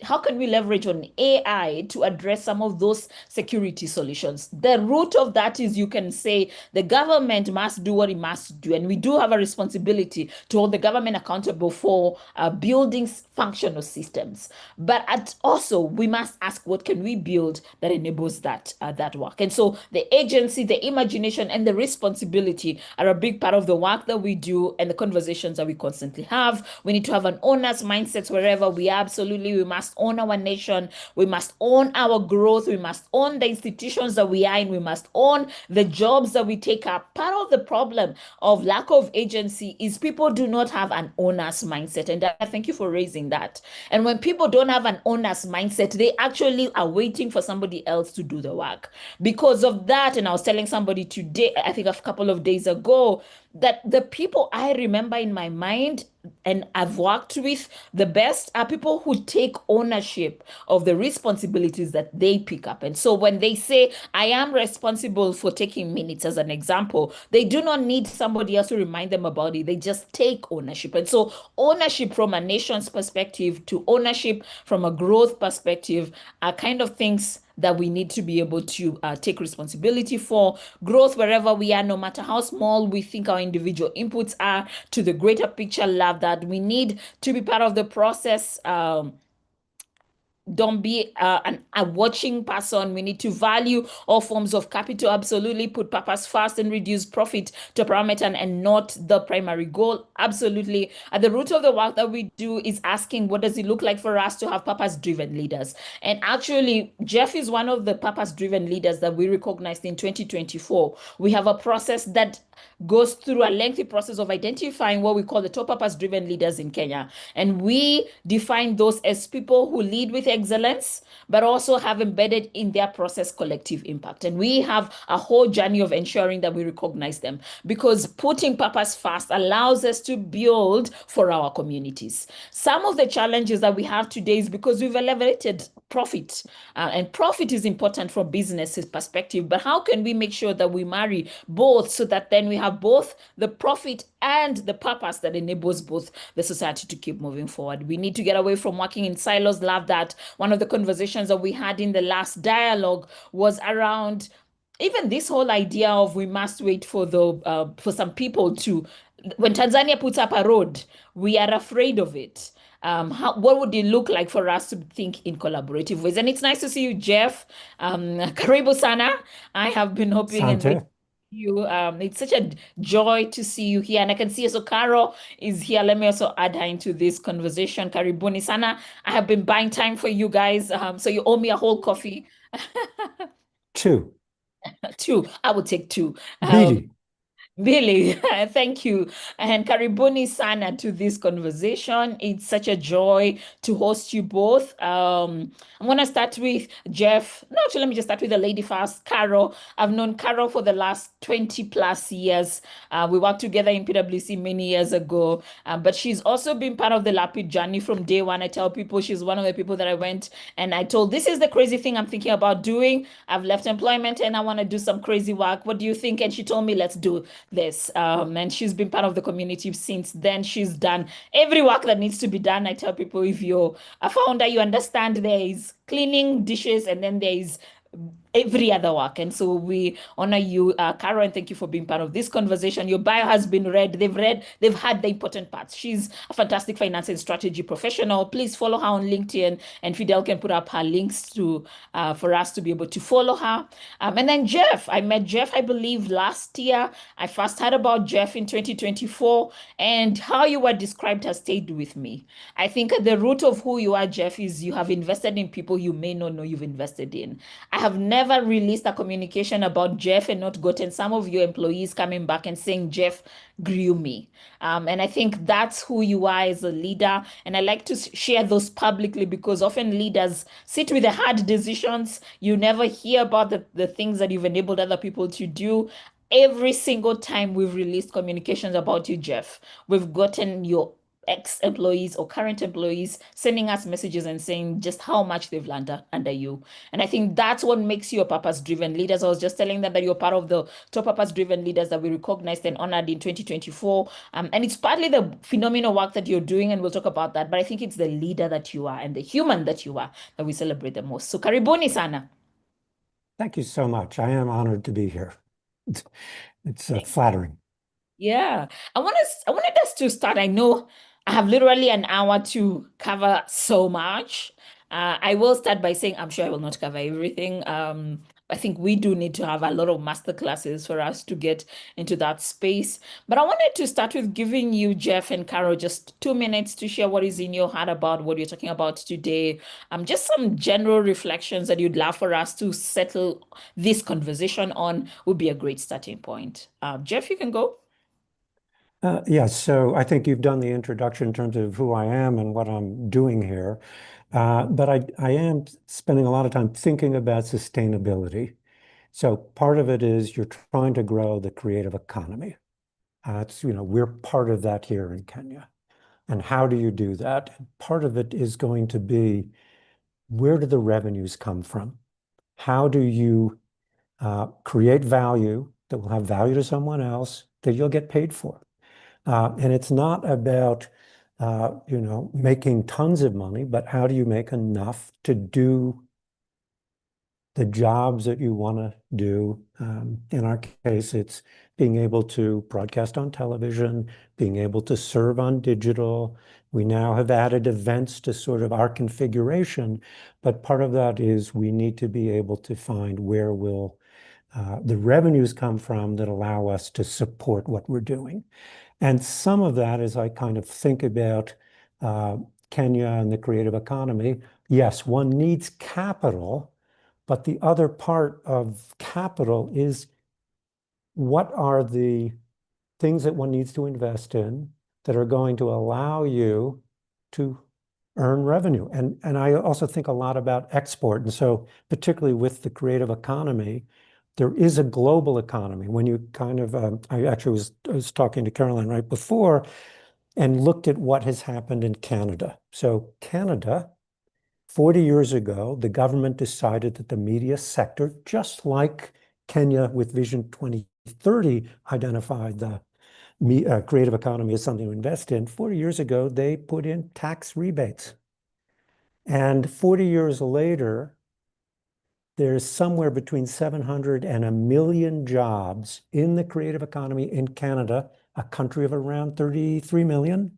how can we leverage on AI to address some of those security solutions? The root of that is, you can say the government must do what it must do. And we do have a responsibility to hold the government accountable for building functional systems. But also, we must ask, what can we build that enables that work? And so the agency, the imagination, and the responsibility are a big part of the work that we do and the conversations that we constantly have. We need to have an owner's mindset wherever we are. Absolutely, we must own our nation. We must own our growth. We must own the institutions that we are in. We must own the jobs that we take up. Part of the problem of lack of agency is people do not have an owner's mindset. And I thank you for raising that. And when people don't have an owner's mindset, they actually are waiting for somebody else to do the work. Because of that, and I was telling somebody today, I think a couple of days ago, that the people I remember in my mind and I've worked with the best are people who take ownership of the responsibilities that they pick up. And so when they say, I am responsible for taking minutes, as an example, they do not need somebody else to remind them about it. They just take ownership. And so ownership from a nation's perspective to ownership from a growth perspective are kind of things that we need to be able to take responsibility for. Growth wherever we are, no matter how small we think our individual inputs are to the greater picture. Love that. We need to be part of the process. Don't be a watching person. We need to value all forms of capital. Absolutely. Put purpose first and reduce profit to a parameter and not the primary goal. Absolutely. At the root of the work that we do is asking, what does it look like for us to have purpose-driven leaders? And actually, Jeff is one of the purpose-driven leaders that we recognized in 2024. We have a process that goes through a lengthy process of identifying what we call the top purpose-driven leaders in Kenya. And we define those as people who lead with excellence, but also have embedded in their process collective impact. And we have a whole journey of ensuring that we recognize them, because putting purpose first allows us to build for our communities. Some of the challenges that we have today is because we've elevated profit, and profit is important from business's perspective, but how can we make sure that we marry both so that then we have both the profit and the purpose that enables both the society to keep moving forward? We need to get away from working in silos. Love that. One of the conversations that we had in the last dialogue was around even this whole idea of we must wait for some people to, when Tanzania puts up a road, we are afraid of it. What would it look like for us to think in collaborative ways? And it's nice to see you, Jeff. Karibu sana. I have been hoping and waiting for you. It's such a joy to see you here. And I can see also Caro is here. Let me also add her into this conversation. Karibuni sana. I have been buying time for you guys. So you owe me a whole coffee. Two. Two. I would take two. Billy. Thank you. And karibuni sana to this conversation. It's such a joy to host you both. I'm going to start with Jeff. No, actually, let me just start with the lady first, Caro. I've known Caro for the last 20 plus years. We worked together in PwC many years ago, but she's also been part of the Lapid journey from day one. I tell people she's one of the people that I went and I told, this is the crazy thing I'm thinking about doing. I've left employment and I want to do some crazy work. What do you think? And she told me, let's do this. And she's been part of the community since then. She's done every work that needs to be done. I tell people, if you're a founder, you understand there is cleaning dishes and then there is every other work. And so we honor you, Caro, and thank you for being part of this conversation. Your bio has been read. They've had the important parts. She's a fantastic finance and strategy professional. Please follow her on LinkedIn, and Fidel can put up her links to for us to be able to follow her. And then Jeff, I met Jeff, I believe, last year. I first heard about Jeff in 2024, and how you were described has stayed with me. I think at the root of who you are, Jeff, is you have invested in people you may not know you've invested in. I have never released a communication about Jeff and not gotten some of your employees coming back and saying, Jeff grew me. And I think that's who you are as a leader. And I like to share those publicly because often leaders sit with the hard decisions. You never hear about the things that you've enabled other people to do. Every single time we've released communications about you, Jeff, we've gotten your ex-employees or current employees sending us messages and saying just how much they've learned under you. And I think that's what makes you a purpose-driven leader. I was just telling them that you're part of the top purpose-driven leaders that we recognized and honored in 2024. And it's partly the phenomenal work that you're doing, and we'll talk about that. But I think it's the leader that you are and the human that you are that we celebrate the most. So karibuni sana. Thank you so much. I am honored to be here. It's flattering. Yeah, I wanted us to start. I know I have literally an hour to cover so much. I will start by saying I'm sure I will not cover everything. I think we do need to have a lot of master classes for us to get into that space. But I wanted to start with giving you, Jeff and Caro, just 2 minutes to share what is in your heart about what you're talking about today. Just some general reflections that you'd love for us to settle this conversation on would be a great starting point. Jeff, you can go. Yes, so I think you've done the introduction in terms of who I am and what I'm doing here. But I am spending a lot of time thinking about sustainability. So part of it is you're trying to grow the creative economy. We're part of that here in Kenya. And how do you do that? Part of it is going to be, where do the revenues come from? How do you create value that will have value to someone else that you'll get paid for? And it's not about, making tons of money, but how do you make enough to do the jobs that you want to do? In our case, it's being able to broadcast on television, being able to serve on digital. We now have added events to sort of our configuration, but part of that is we need to be able to find where will the revenues come from that allow us to support what we're doing. And some of that, as I kind of think about Kenya and the creative economy, yes, one needs capital, but the other part of capital is, what are the things that one needs to invest in that are going to allow you to earn revenue. And I also think a lot about export. And so particularly with the creative economy, there is a global economy. When you kind of, I actually was talking to Caroline right before and looked at what has happened in Canada. So Canada, 40 years ago, the government decided that the media sector, just like Kenya with Vision 2030 identified the creative economy as something to invest in, 40 years ago, they put in tax rebates. And 40 years later, there's somewhere between 700 and 1 million jobs in the creative economy in Canada, a country of around 33 million.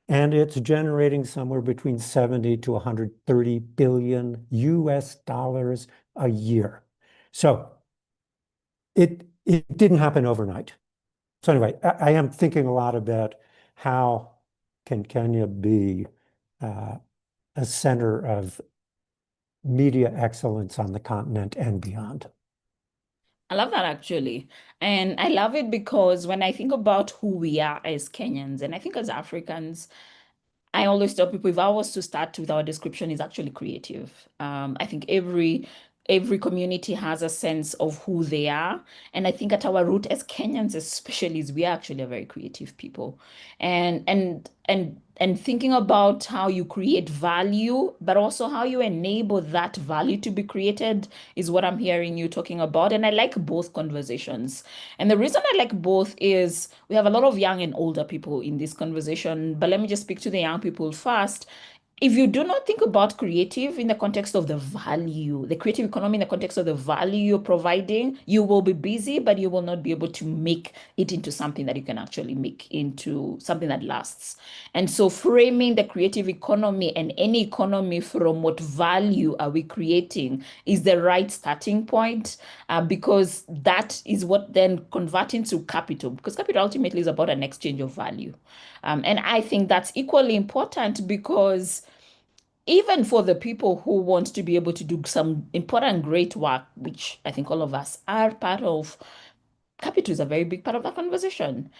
And it's generating somewhere between 70 to 130 billion US dollars a year. So it didn't happen overnight. So anyway, I am thinking a lot about how can Kenya be a center of media excellence on the continent and beyond. I love that actually. And I love it because when I think about who we are as Kenyans, and I think as Africans, I always tell people if I was to start with our description is actually creative. I think every community has a sense of who they are. And I think at our root as Kenyans especially is we are actually a very creative people. And thinking about how you create value, but also how you enable that value to be created is what I'm hearing you talking about. And I like both conversations. And the reason I like both is we have a lot of young and older people in this conversation, but let me just speak to the young people first. If you do not think about creative in the context of the value, the creative economy in the context of the value you're providing, you will be busy, but you will not be able to make it into something that you can actually make into something that lasts. And so framing the creative economy and any economy from what value are we creating is the right starting point, because that is what then converting to capital, because capital ultimately is about an exchange of value. And I think that's equally important because even for the people who want to be able to do some important, great work, which I think all of us are part of, capital is a very big part of that conversation.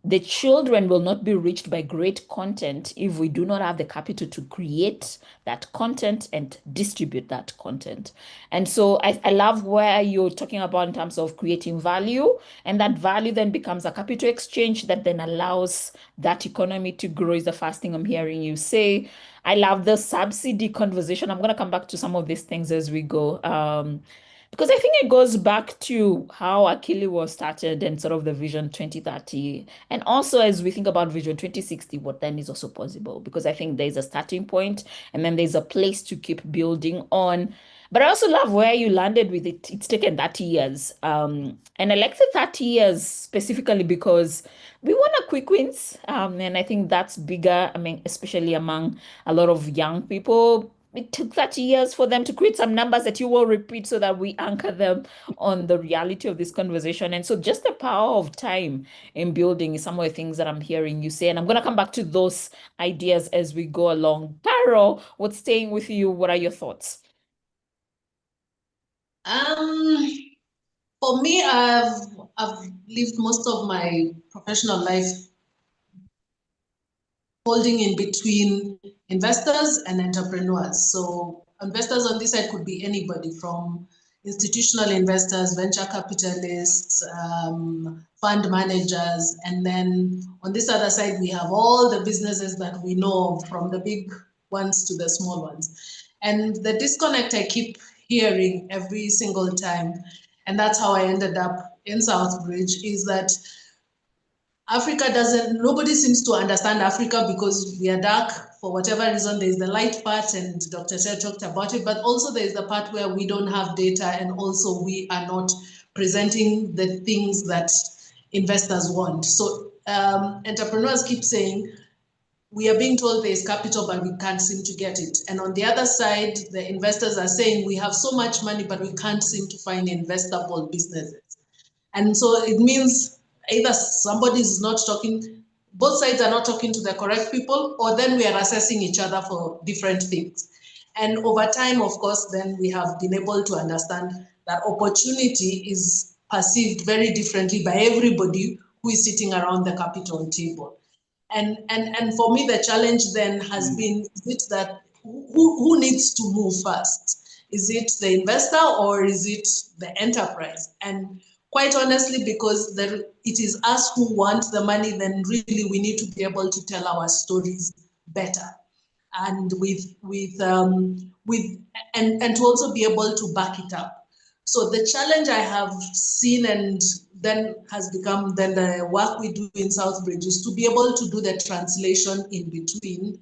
The children will not be reached by great content if we do not have the capital to create that content and distribute that content. And so I love where you're talking about in terms of creating value, and that value then becomes a capital exchange that then allows that economy to grow is the first thing I'm hearing you say. I love the subsidy conversation. I'm going to come back to some of these things as we go. Because I think it goes back to how Akili was started and sort of the Vision 2030. And also as we think about Vision 2060, what then is also possible, because I think there's a starting point and then there's a place to keep building on. But I also love where you landed with it. It's taken 30 years. And I like the 30 years specifically because we want a quick wins. And I think that's bigger, I mean, especially among a lot of young people. It took 30 years for them to create some numbers that you will repeat so that we anchor them on the reality of this conversation. And so just the power of time in building is some of the things that I'm hearing you say. And I'm going to come back to those ideas as we go along. Taro, what's staying with you? What are your thoughts? For me, I've lived most of my professional life holding in between investors and entrepreneurs. So investors on this side could be anybody from institutional investors, venture capitalists, fund managers, and then on this other side, we have all the businesses that we know of, from the big ones to the small ones. And the disconnect I keep hearing every single time, and that's how I ended up in Southbridge, is that Africa nobody seems to understand Africa because we are dark for whatever reason. There's the light part, and Dr. Cher talked about it, but also there's the part where we don't have data, and also we are not presenting the things that investors want. So entrepreneurs keep saying, we are being told there is capital, but we can't seem to get it. And on the other side, the investors are saying, we have so much money, but we can't seem to find investable businesses. And so it means either somebody is not talking, both sides are not talking to the correct people, or then we are assessing each other for different things. And over time, of course, then we have been able to understand that opportunity is perceived very differently by everybody who is sitting around the capital table. And for me, the challenge then has been, is it that who needs to move first? Is it the investor or is it the enterprise? And quite honestly, because it is us who want the money, then really we need to be able to tell our stories better, and and to also be able to back it up. So the challenge I have seen, and then has become then the work we do in Southbridge, is to be able to do the translation in between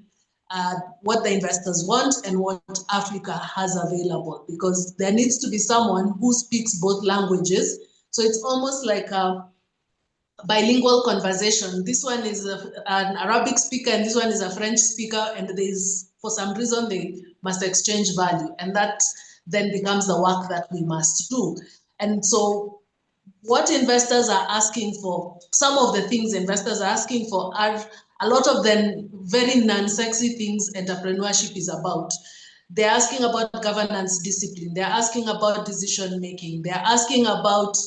what the investors want and what Africa has available, because there needs to be someone who speaks both languages. So it's almost like a bilingual conversation. This one is an Arabic speaker and this one is a French speaker, and for some reason they must exchange value, and that then becomes the work that we must do. And so what investors are asking for, some of the things investors are asking for are a lot of them very non-sexy things entrepreneurship is about. They're asking about governance discipline. They're asking about decision making. They're asking about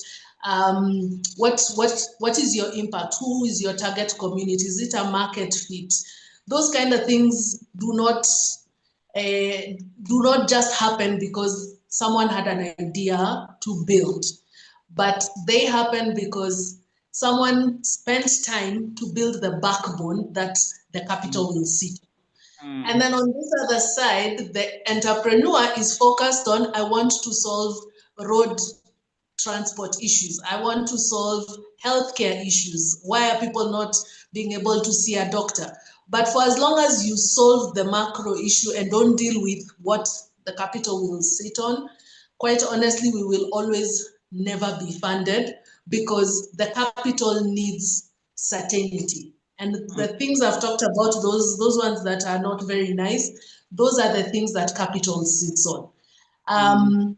what is your impact? Who is your target community? Is it a market fit? Those kind of things do not just happen because someone had an idea to build, but they happen because someone spent time to build the backbone that the capital will sit. And then on this other side, the entrepreneur is focused on, I want to solve road transport issues. I want to solve healthcare issues. Why are people not being able to see a doctor? But for as long as you solve the macro issue and don't deal with what the capital will sit on, quite honestly, we will always never be funded, because the capital needs certainty. And the things I've talked about, those ones that are not very nice, those are the things that capital sits on.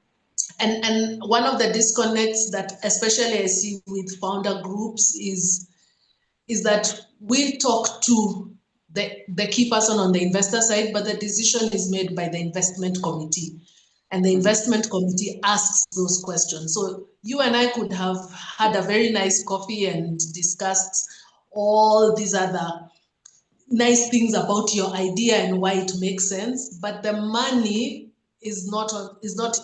And one of the disconnects that especially I see with founder groups is that we talk to the key person on the investor side, but the decision is made by the investment committee. And the investment committee asks those questions. So you and I could have had a very nice coffee and discussed all these other nice things about your idea and why it makes sense, but the money is not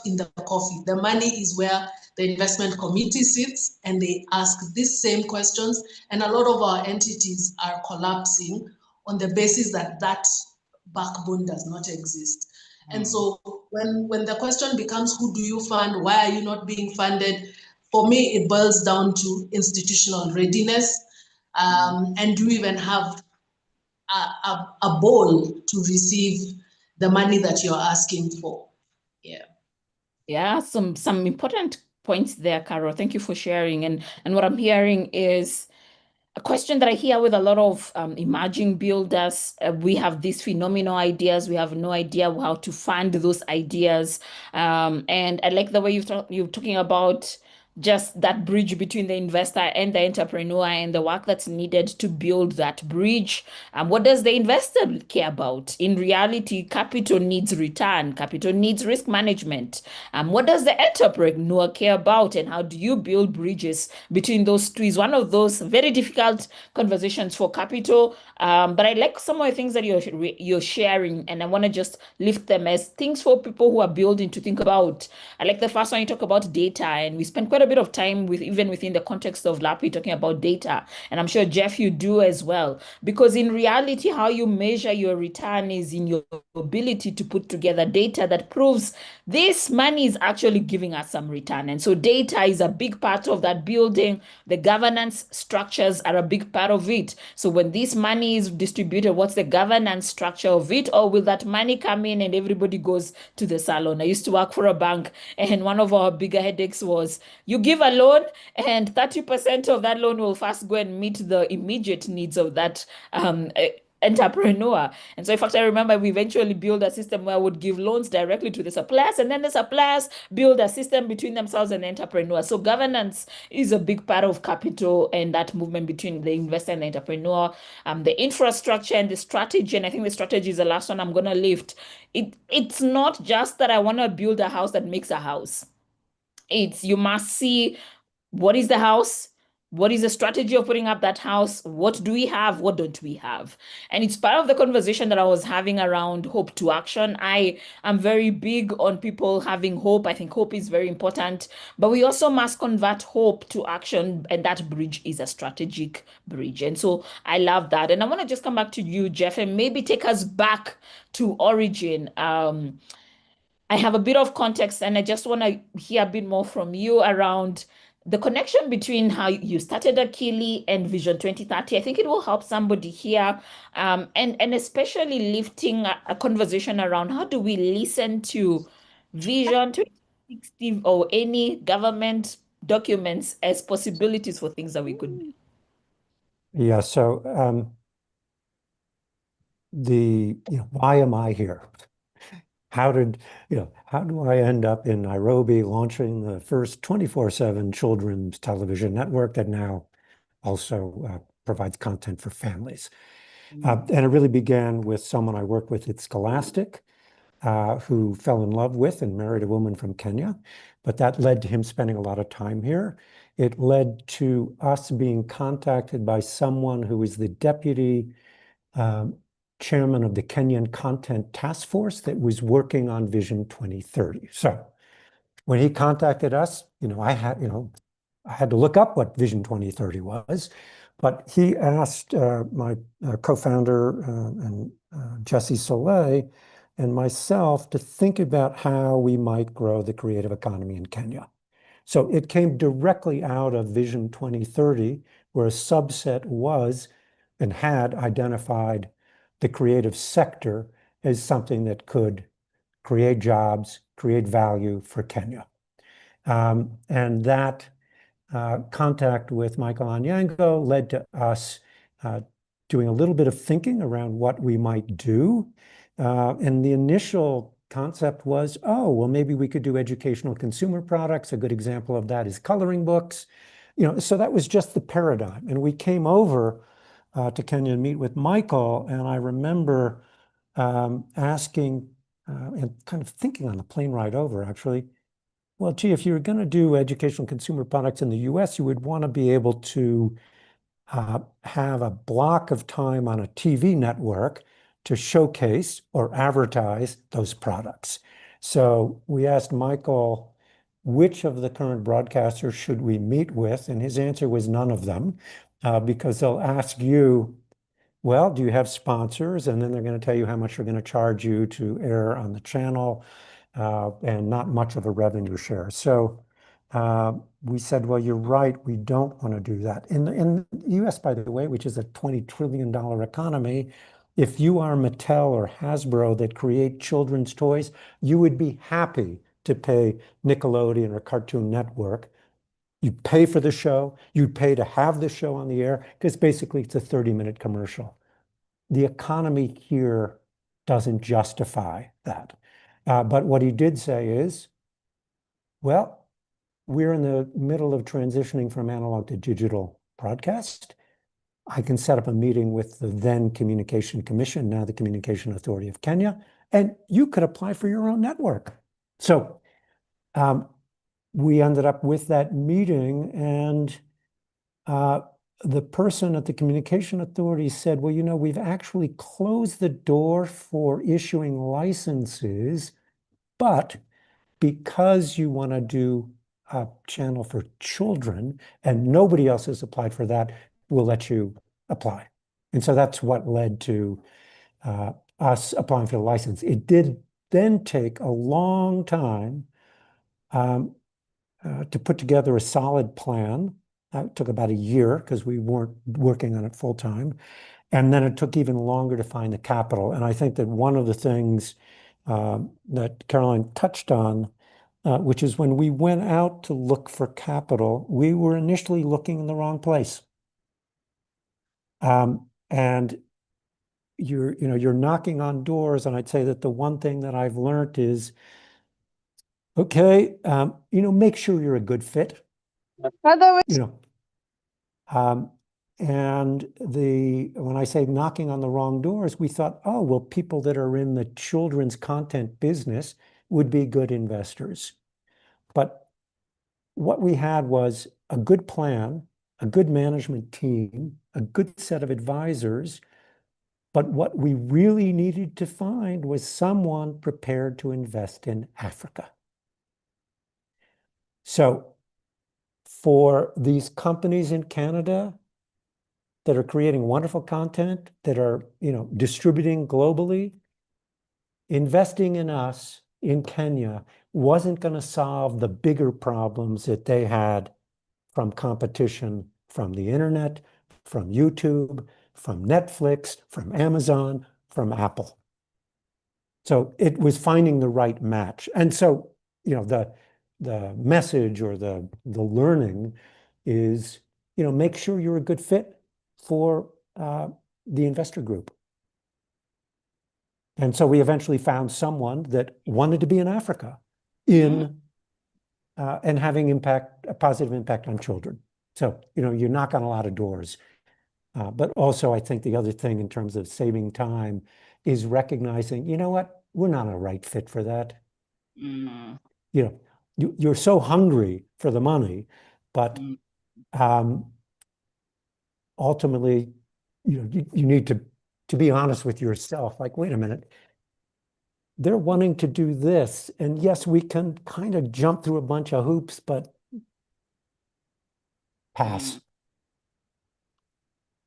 in the coffee. The money is where the investment committee sits and they ask these same questions, and a lot of our entities are collapsing on the basis that backbone does not exist. And so when the question becomes, who do you fund? Why are you not being funded? For me, it boils down to institutional readiness. And do you even have a bowl to receive the money that you're asking for? Yeah, some important points there, Carol. Thank you for sharing. And what I'm hearing is a question that I hear with a lot of emerging builders. We have these phenomenal ideas. We have no idea how to fund those ideas. And I like the way you're talking about just that bridge between the investor and the entrepreneur and the work that's needed to build that bridge. What does the investor care about? In reality, capital needs return. Capital needs risk management. What does the entrepreneur care about? And how do you build bridges between those two? Is one of those very difficult conversations for capital. But I like some of the things that you're sharing, and I want to just lift them as things for people who are building to think about. I like the first one you talk about data, and we spend quite a bit of time even within the context of LAPI talking about data, and I'm sure Jeff you do as well, because in reality how you measure your return is in your ability to put together data that proves this money is actually giving us some return. And so data is a big part of that building. The governance structures are a big part of it. So when this money is distributed, what's the governance structure of it? Or will that money come in and everybody goes to the salon? I used to work for a bank, and one of our bigger headaches was you give a loan and 30% of that loan will first go and meet the immediate needs of that entrepreneur. And so in fact, I remember we eventually built a system where I would give loans directly to the suppliers, and then the suppliers build a system between themselves and the entrepreneur. So governance is a big part of capital and that movement between the investor and the entrepreneur. The infrastructure and the strategy, and I think the strategy is the last one I'm going to lift. It's not just that I want to build a house that makes a house. You must see what is the house, What is the strategy of putting up that house? What do we have? What don't we have? And it's part of the conversation that I was having around hope to action. I am very big on people having hope. I think hope is very important, but we also must convert hope to action. And that bridge is a strategic bridge. And so I love that. And I want to just come back to you, Jeff, and maybe take us back to origin. I have a bit of context and I just want to hear a bit more from you around the connection between how you started Akili and Vision 2030. I think it will help somebody here, and especially lifting a conversation around how do we listen to Vision 2060 or any government documents as possibilities for things that we could do. Yeah, so why am I here? How do I end up in Nairobi launching the first 24/7 children's television network that now also provides content for families? And it really began with someone I worked with at Scholastic, who fell in love with and married a woman from Kenya. But that led to him spending a lot of time here. It led to us being contacted by someone who was the deputy chairman of the Kenyan Content Task Force that was working on Vision 2030. So when he contacted us, I had to look up what Vision 2030 was, but he asked my co-founder and Jesse Soleil and myself to think about how we might grow the creative economy in Kenya. So it came directly out of Vision 2030, where a subset was and had identified the creative sector as something that could create jobs, create value for Kenya. And that contact with Michael Anyango led to us doing a little bit of thinking around what we might do. And the initial concept was, well, maybe we could do educational consumer products. A good example of that is coloring books. So that was just the paradigm. And we came over to Kenya and meet with Michael. And I remember asking and kind of thinking on the plane ride over, actually, well, gee, if you were going to do educational consumer products in the US, you would want to be able to have a block of time on a TV network to showcase or advertise those products. So we asked Michael, which of the current broadcasters should we meet with? And his answer was none of them, because they'll ask you, well, do you have sponsors? And then they're going to tell you how much they're going to charge you to air on the channel, and not much of a revenue share. So we said, well, you're right, we don't want to do that. In the US, by the way, which is a $20 trillion economy, if you are Mattel or Hasbro that create children's toys, you would be happy to pay Nickelodeon or Cartoon Network. You'd pay for the show, you'd pay to have the show on the air, because basically it's a 30-minute commercial. The economy here doesn't justify that. But what he did say is, well, we're in the middle of transitioning from analog to digital broadcast. I can set up a meeting with the then Communication Commission, now the Communication Authority of Kenya, and you could apply for your own network. So we ended up with that meeting, and the person at the Communication Authority said, well, we've actually closed the door for issuing licenses, but because you want to do a channel for children and nobody else has applied for that, we'll let you apply. And so that's what led to us applying for the license. It did then take a long time to put together a solid plan. It took about a year because we weren't working on it full time. And then it took even longer to find the capital. And I think that one of the things that Caroline touched on, which is when we went out to look for capital, we were initially looking in the wrong place. And you're knocking on doors, and I'd say that the one thing that I've learned is, okay, make sure you're a good fit. And when I say knocking on the wrong doors, we thought, oh, well, people that are in the children's content business would be good investors. But what we had was a good plan, a good management team, a good set of advisors. But what we really needed to find was someone prepared to invest in Africa. So for these companies in Canada that are creating wonderful content, that are, distributing globally, investing in us in Kenya wasn't going to solve the bigger problems that they had from competition from the internet, from YouTube, from Netflix, from Amazon, from Apple. So it was finding the right match. And so, the message or the learning is, make sure you're a good fit for the investor group. And so we eventually found someone that wanted to be in Africa and having a positive impact on children. So, you knock on a lot of doors. But also, I think the other thing in terms of saving time is recognizing, you know what, we're not a right fit for that. You're so hungry for the money, but ultimately, you need to be honest with yourself. Like, wait a minute, they're wanting to do this, and yes, we can kind of jump through a bunch of hoops, but pass.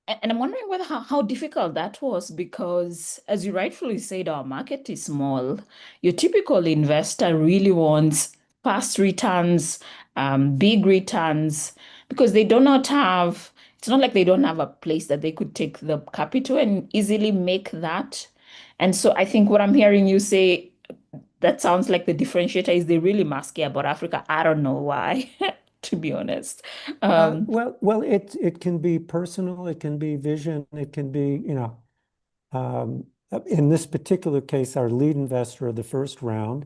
And I'm wondering whether how difficult that was, because as you rightfully said, our market is small. Your typical investor really wants fast returns, big returns, because they do not have, it's not like they don't have a place that they could take the capital and easily make that. And so I think what I'm hearing you say, that sounds like the differentiator is they really must care about Africa. I don't know why, to be honest. Well, it can be personal, it can be vision, it can be, in this particular case, our lead investor of the first round,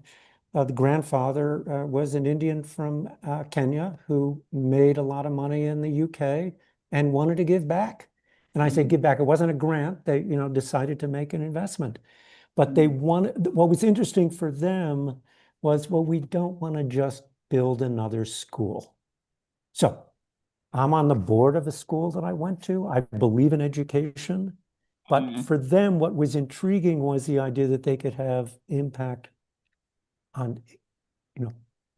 the grandfather was an Indian from Kenya who made a lot of money in the UK and wanted to give back. And I say give back. It wasn't a grant. They, decided to make an investment. But what was interesting for them was, well, we don't want to just build another school. So I'm on the board of the school that I went to. I believe in education. But for them, what was intriguing was the idea that they could have impact on,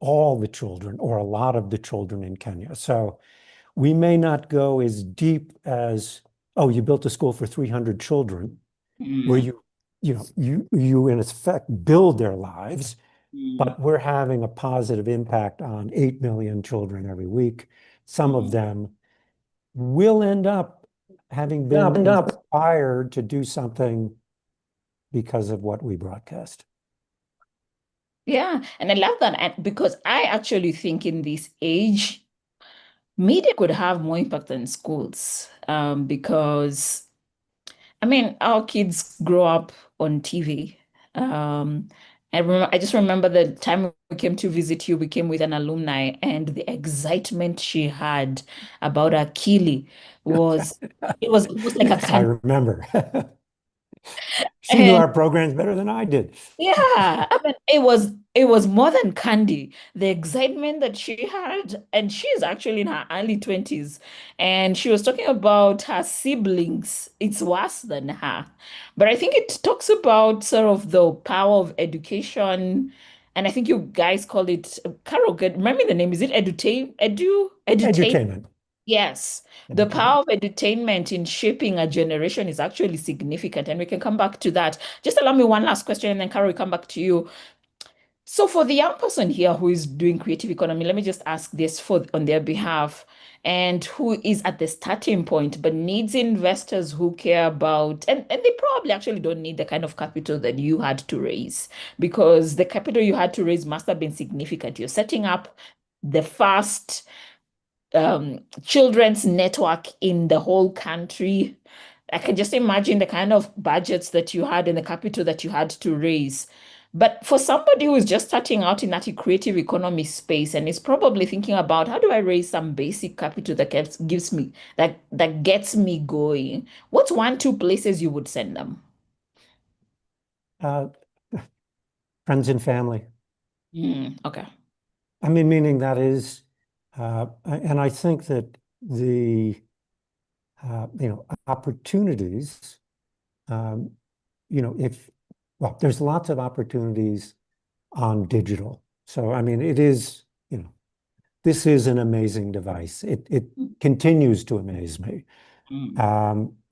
all the children or a lot of the children in Kenya. So we may not go as deep as, oh, you built a school for 300 children, where you in effect build their lives, but we're having a positive impact on 8 million children every week. Some of them will end up having been inspired to do something because of what we broadcast. Yeah, and I love that. And because I actually think in this age, media could have more impact than schools. Because I mean, our kids grow up on TV. I just remember the time we came to visit you, we came with an alumni, and the excitement she had about Akili was it was almost like a I remember. She knew and our programs better than I did. yeah, I mean, it was more than candy. The excitement that she had, and she's actually in her early 20s, and she was talking about her siblings. It's worse than her. But I think it talks about sort of the power of education, and I think you guys call it Carol, remember the name? Is it edutate? Edutainment. Yes, the power of edutainment in shaping a generation is actually significant, and we can come back to that. Just allow me one last question, and then Carol, we come back to you. So, for the young person here who is doing creative economy, let me just ask this on their behalf, and who is at the starting point but needs investors who care about, and they probably actually don't need the kind of capital that you had to raise, because the capital you had to raise must have been significant. You're setting up the first children's network in the whole country. I can just imagine the kind of budgets that you had and the capital that you had to raise. But for somebody who is just starting out in that creative economy space and is probably thinking about how do I raise some basic capital that gives me that gets me going, what's 1, 2 places you would send them? Friends and family. Okay. I mean, meaning that is, and I think that the opportunities, there's lots of opportunities on digital. So, I mean, this is an amazing device. It continues to amaze me.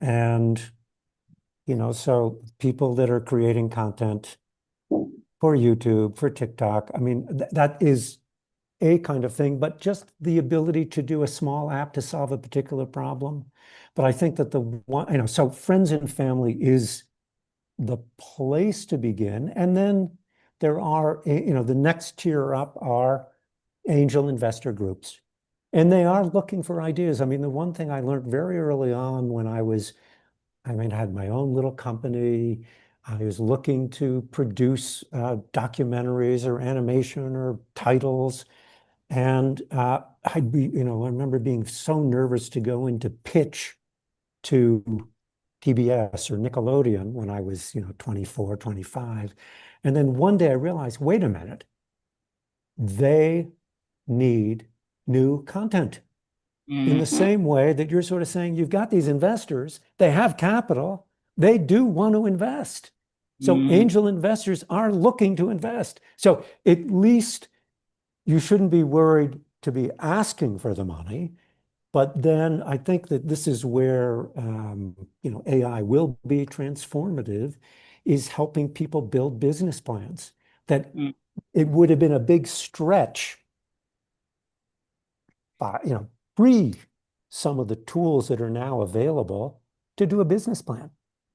And, so people that are creating content for YouTube, for TikTok, I mean, that is a kind of thing, but just the ability to do a small app to solve a particular problem. But I think that so friends and family is the place to begin. And then there are, the next tier up are angel investor groups. And they are looking for ideas. I mean, the one thing I learned very early on when I had my own little company. I was looking to produce documentaries or animation or titles. And I remember being so nervous to go into pitch to PBS or Nickelodeon when I was, 24, 25. And then one day I realized, wait a minute, they need new content. In the same way that you're sort of saying, you've got these investors, they have capital, they do want to invest. So angel investors are looking to invest. So at least you shouldn't be worried to be asking for the money. But then I think that this is where AI will be transformative, is helping people build business plans. That it would have been a big stretch, free some of the tools that are now available to do a business plan.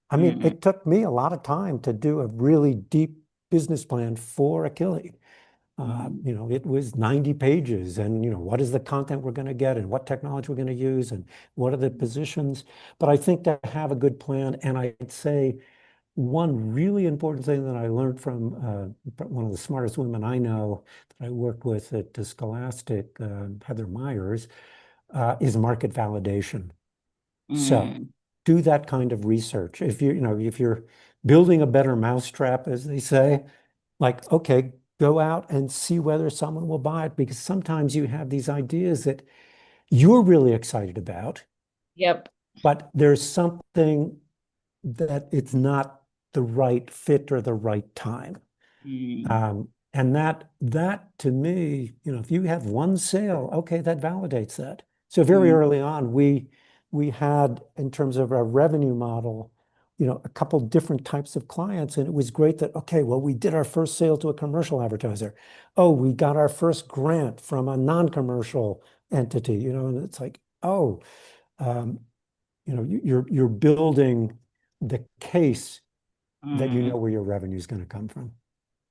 I mean, it took me a lot of time to do a really deep business plan for Achille. It was 90 pages and, what is the content we're going to get and what technology we're going to use and what are the positions. But I think to have a good plan, and I'd say one really important thing that I learned from one of the smartest women I know that I worked with at Scholastic, Heather Myers, is market validation. So do that kind of research. If you're building a better mousetrap, as they say, like, okay, go out and see whether someone will buy it, because sometimes you have these ideas that you're really excited about. Yep. But there's something that it's not the right fit or the right time. And that to me, if you have one sale, okay, that validates that. So very early on, we had, in terms of our revenue model, a couple different types of clients. And it was great that, okay, well, we did our first sale to a commercial advertiser. Oh, we got our first grant from a non-commercial entity, and it's like, you're building the case that where your revenue is going to come from.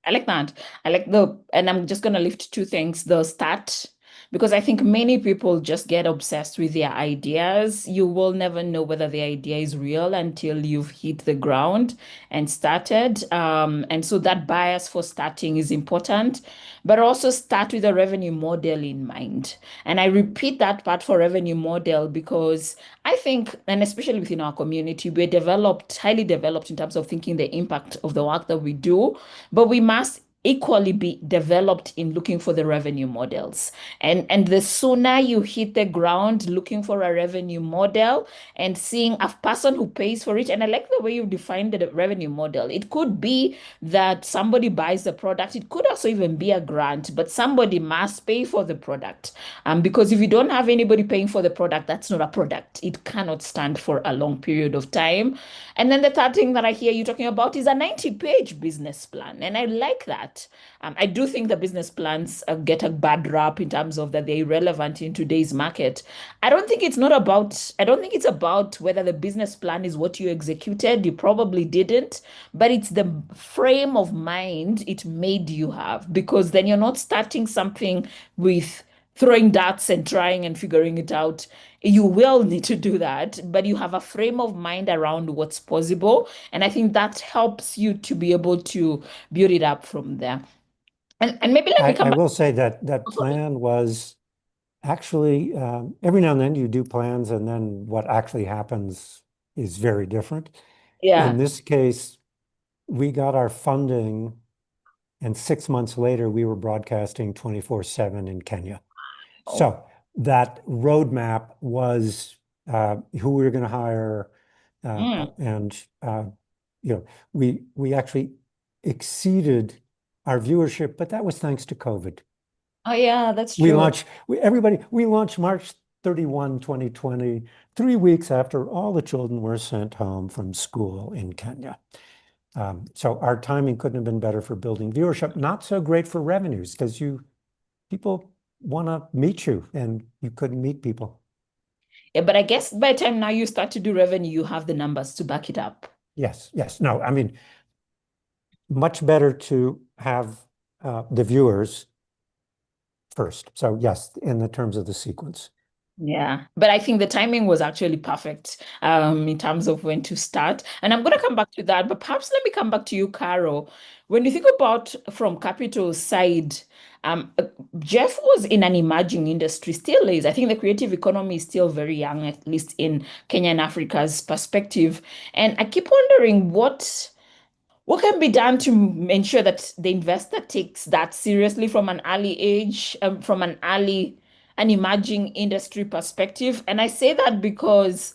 I like that. And I'm just going to lift two things. The start, because I think many people just get obsessed with their ideas. You will never know whether the idea is real until you've hit the ground and started. And so that bias for starting is important, but also start with a revenue model in mind. And I repeat that part for revenue model because I think, and especially within our community, we're highly developed in terms of thinking the impact of the work that we do, but we must equally be developed in looking for the revenue models. And the sooner you hit the ground looking for a revenue model and seeing a person who pays for it, and I like the way you defined the revenue model. It could be that somebody buys the product. It could also even be a grant, but somebody must pay for the product. Because if you don't have anybody paying for the product, that's not a product. It cannot stand for a long period of time. And then the third thing that I hear you talking about is a 90-page business plan. And I like that. I do think the business plans get a bad rap in terms of that they're irrelevant in today's market. I don't think it's about whether the business plan is what you executed. You probably didn't, but it's the frame of mind it made you have, because then you're not starting something with throwing darts and trying and figuring it out. You will need to do that, but you have a frame of mind around what's possible. And I think that helps you to be able to build it up from there. And maybe let me come I back. will say that plan was actually, every now and then you do plans and then what actually happens is very different. Yeah. In this case, we got our funding and 6 months later we were broadcasting 24/7 in Kenya. So that roadmap was who we were going to hire, and we actually exceeded our viewership, but that was thanks to COVID. Oh yeah, that's We true. launched March 31, 2020, 3 weeks after all the children were sent home from school in Kenya. So our timing couldn't have been better for building viewership. Not so great for revenues because people want to meet you and you couldn't meet people. Yeah, but I guess by the time now you start to do revenue, you have the numbers to back it up. Yes. No, I mean, much better to have the viewers first. So yes, in the terms of the sequence. Yeah, but I think the timing was actually perfect in terms of when to start. And I'm going to come back to that, but perhaps let me come back to you, Caro. When you think about from Capital's side, Jeff was in an emerging industry, still is. I think the creative economy is still very young, at least in Kenya and Africa's perspective. And I keep wondering what can be done to ensure that the investor takes that seriously from an early age, from an emerging industry perspective? And I say that because,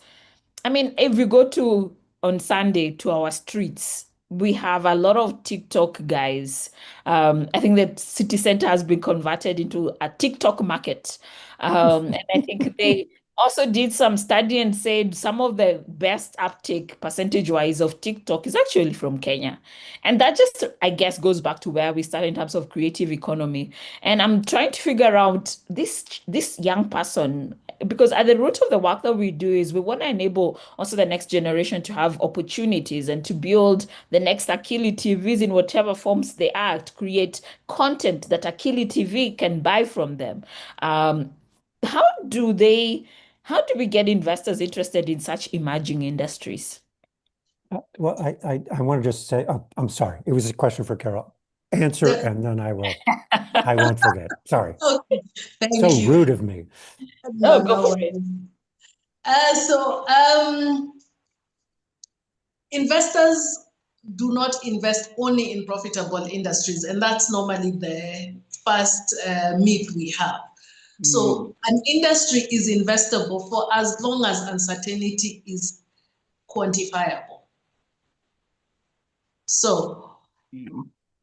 I mean, if we go on Sunday to our streets, we have a lot of TikTok guys. I think that city center has been converted into a TikTok market. And I think they also did some study and said some of the best uptake percentage-wise of TikTok is actually from Kenya. And that just, I guess, goes back to where we started in terms of creative economy. And I'm trying to figure out this young person, because at the root of the work that we do is we want to enable also the next generation to have opportunities and to build the next Akili TVs in whatever forms they are, to create content that Akili TV can buy from them. How do we get investors interested in such emerging industries? Well, I want to just say, I'm sorry. It was a question for Carol. Answer, and then I won't forget. Sorry. Okay, thank So you. rude of me. No, go for it. Investors do not invest only in profitable industries, and that's normally the first myth we have. So an industry is investable for as long as uncertainty is quantifiable. So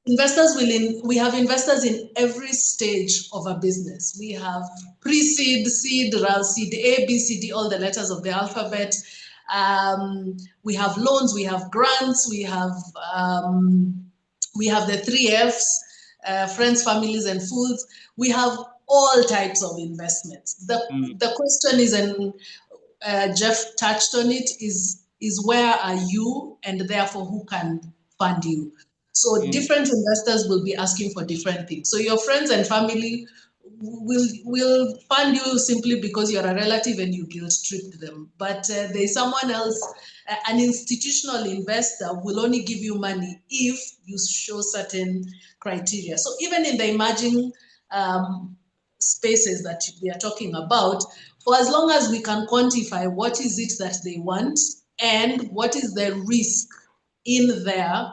we have investors in every stage of a business. We have pre-seed, seed, seed A, B, C, D, all the letters of the alphabet. We have loans, we have grants, we have the 3 Fs, friends, families, and fools. We have all types of investments. The question is, and Jeff touched on it, is where are you, and therefore who can fund you? So different investors will be asking for different things. So your friends and family will fund you simply because you're a relative and you guilt-tripped them. But there's someone else, an institutional investor will only give you money if you show certain criteria. So even in the emerging spaces that we are talking about, for as long as we can quantify what is it that they want and what is the risk in there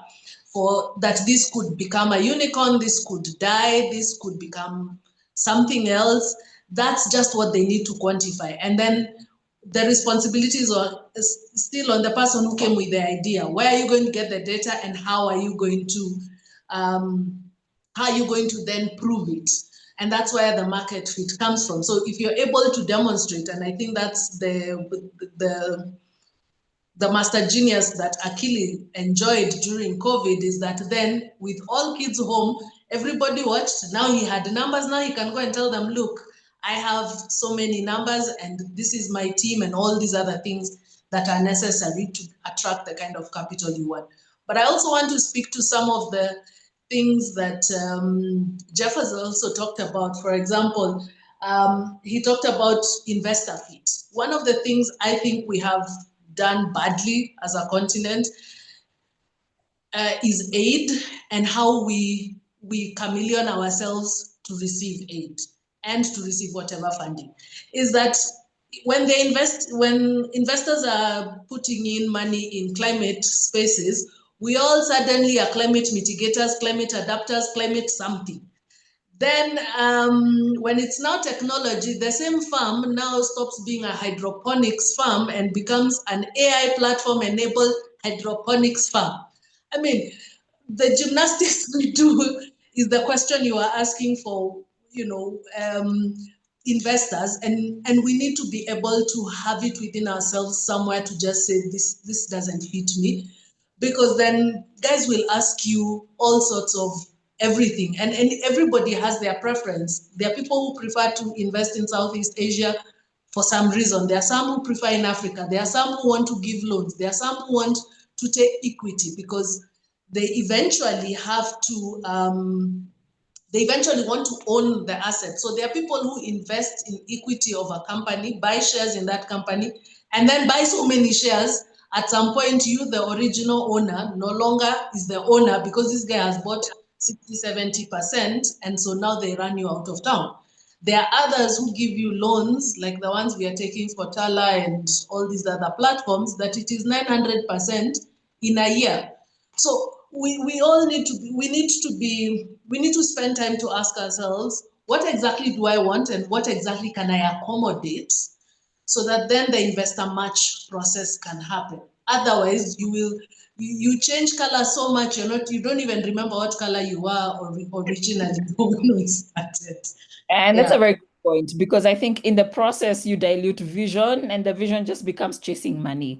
for that this could become a unicorn, this could die, this could become something else, that's just what they need to quantify. And then the responsibilities are still on the person who came with the idea. Where are you going to get the data, and how are you going to then prove it? And that's where the market fit comes from. So if you're able to demonstrate, and I think that's the master genius that Akili enjoyed during COVID, is that then with all kids home, everybody watched. Now he had numbers. Now he can go and tell them, look, I have so many numbers and this is my team and all these other things that are necessary to attract the kind of capital you want. But I also want to speak to some of the things that Jeff has also talked about. For example, he talked about investor fit. One of the things I think we have done badly as a continent is aid, and how we chameleon ourselves to receive aid and to receive whatever funding. Is that when investors are putting in money in climate spaces, we all suddenly are climate mitigators, climate adapters, climate something. Then when it's now technology, the same farm now stops being a hydroponics farm and becomes an AI platform-enabled hydroponics farm. I mean, the gymnastics we do is the question you are asking for, investors, and we need to be able to have it within ourselves somewhere to just say this doesn't fit me, because then guys will ask you all sorts of everything, and everybody has their preference. There are people who prefer to invest in Southeast Asia for some reason. There are some who prefer in Africa. There are some who want to give loans. There are some who want to take equity because they eventually have to they eventually want to own the asset. So there are people who invest in equity of a company, buy shares in that company, and then buy so many shares. At some point, you, the original owner, no longer is the owner because this guy has bought 60, 70%, and so now they run you out of town. There are others who give you loans, like the ones we are taking for Tala and all these other platforms, that it is 900% in a year. So we all need to be, we need to spend time to ask ourselves, what exactly do I want and what exactly can I accommodate, so that then the investor match process can happen. Otherwise, you change color so much, you don't even remember what color you were originally when we started. And that's Yeah. a very good point, because I think in the process you dilute vision and the vision just becomes chasing money.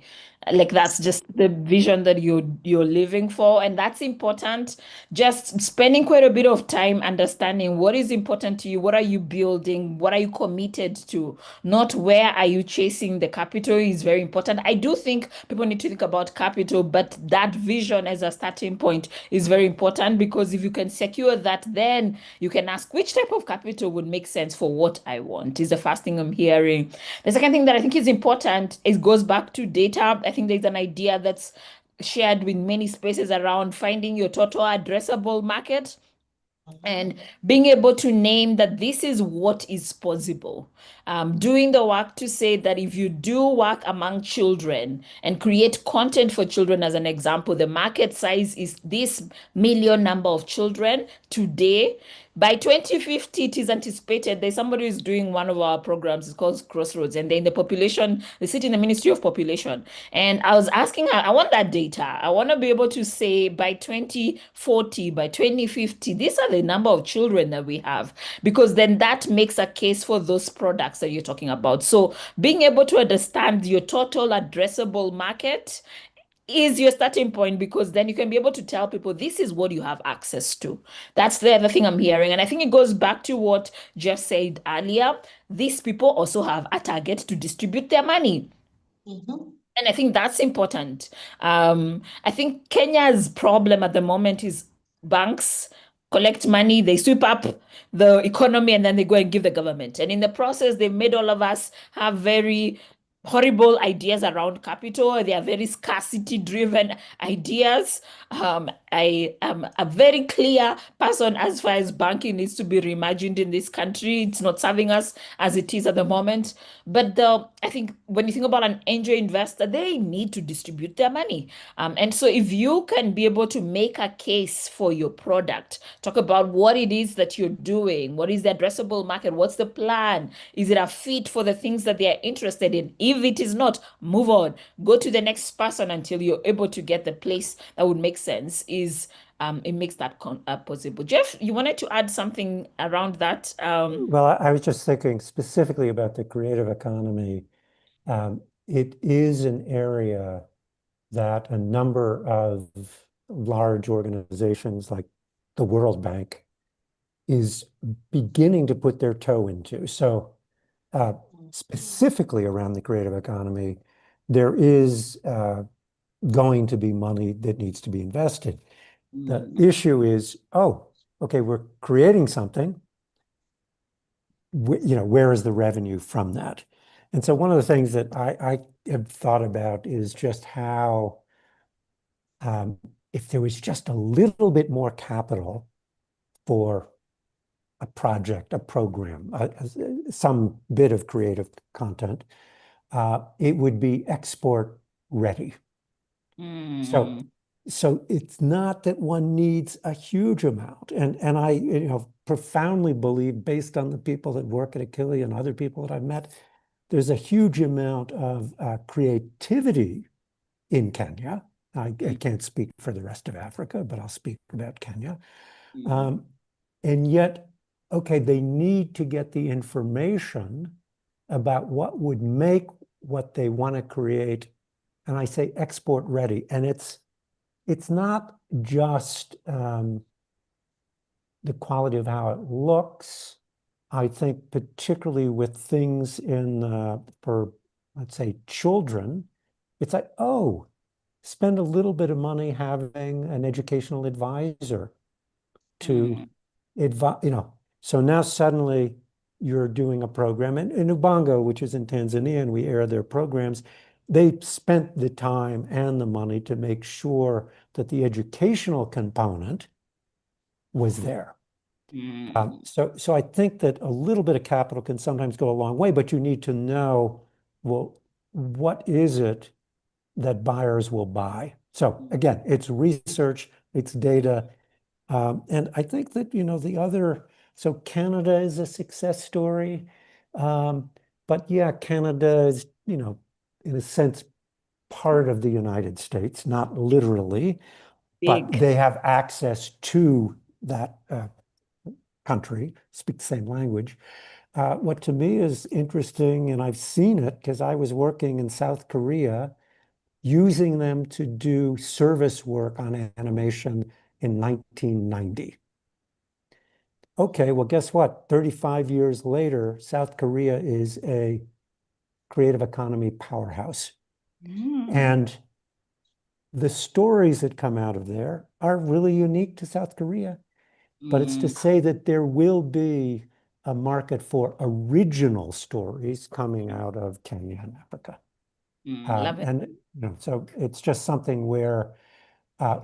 Like that's just the vision that you're living for, and that's important. Just spending quite a bit of time understanding what is important to you, what are you building, what are you committed to, not where are you chasing the capital is very important. I do think people need to think about capital, but that vision as a starting point is very important, because if you can secure that, then you can ask which type of capital would make sense for what I want, is the first thing I'm hearing. The second thing that I think is important, it goes back to data. I think there's an idea that's shared with many spaces around finding your total addressable market and being able to name that this is what is possible. Doing the work to say that if you do work among children and create content for children, as an example, the market size is this million number of children today. By 2050, it is anticipated. There's somebody who's doing one of our programs, it's called Crossroads, and they're in the population, they sit in the Ministry of Population. And I was asking her, I want that data. I want to be able to say by 2040, by 2050, these are the number of children that we have, because then that makes a case for those products that you're talking about. So being able to understand your total addressable market is your starting point, because then you can be able to tell people this is what you have access to. That's the other thing I'm hearing. And I think it goes back to what Jeff said earlier. These people also have a target to distribute their money. And I think that's important. I think Kenya's problem at the moment is banks collect money, they sweep up the economy, and then they go and give the government. And in the process, they've made all of us have very horrible ideas around capital. They are very scarcity-driven ideas. I am a very clear person as far as banking needs to be reimagined in this country. It's not serving us as it is at the moment. But I think when you think about an angel investor, they need to distribute their money. And so if you can be able to make a case for your product, talk about what it is that you're doing, what is the addressable market, what's the plan, is it a fit for the things that they are interested in? If it is not, move on, go to the next person until you're able to get the place that would make sense. It makes that possible. Jeff, you wanted to add something around that? Well, I was just thinking specifically about the creative economy. It is an area that a number of large organizations like the World Bank is beginning to put their toe into. So specifically around the creative economy, there is going to be money that needs to be invested. The issue is, okay, we're creating something. Where is the revenue from that? And so one of the things that I have thought about is just how if there was just a little bit more capital for a project, a program, some bit of creative content, it would be export ready. So So it's not that one needs a huge amount. And I, profoundly believe, based on the people that work at Akili and other people that I've met, there's a huge amount of creativity in Kenya. I can't speak for the rest of Africa, but I'll speak about Kenya. And yet, okay, they need to get the information about what would make what they want to create, and I say export ready. And it's not just the quality of how it looks. I think particularly with things for, let's say, children, it's like, oh, spend a little bit of money having an educational advisor to advise, So now suddenly you're doing a program. And in Ubongo, which is in Tanzania, and we air their programs, they spent the time and the money to make sure that the educational component was there. So I think that a little bit of capital can sometimes go a long way, but you need to know, well, what is it that buyers will buy? So again, it's research, it's data. And I think that, so Canada is a success story. But yeah, Canada is, in a sense, part of the United States, not literally, but Big. they have access to that country, speak the same language. What to me is interesting, and I've seen it because I was working in South Korea, using them to do service work on animation in 1990. Okay, well, guess what? 35 years later, South Korea is a creative economy powerhouse. And the stories that come out of there are really unique to South Korea. But it's to say that there will be a market for original stories coming out of Kenya and Africa. Love it. And so it's just something where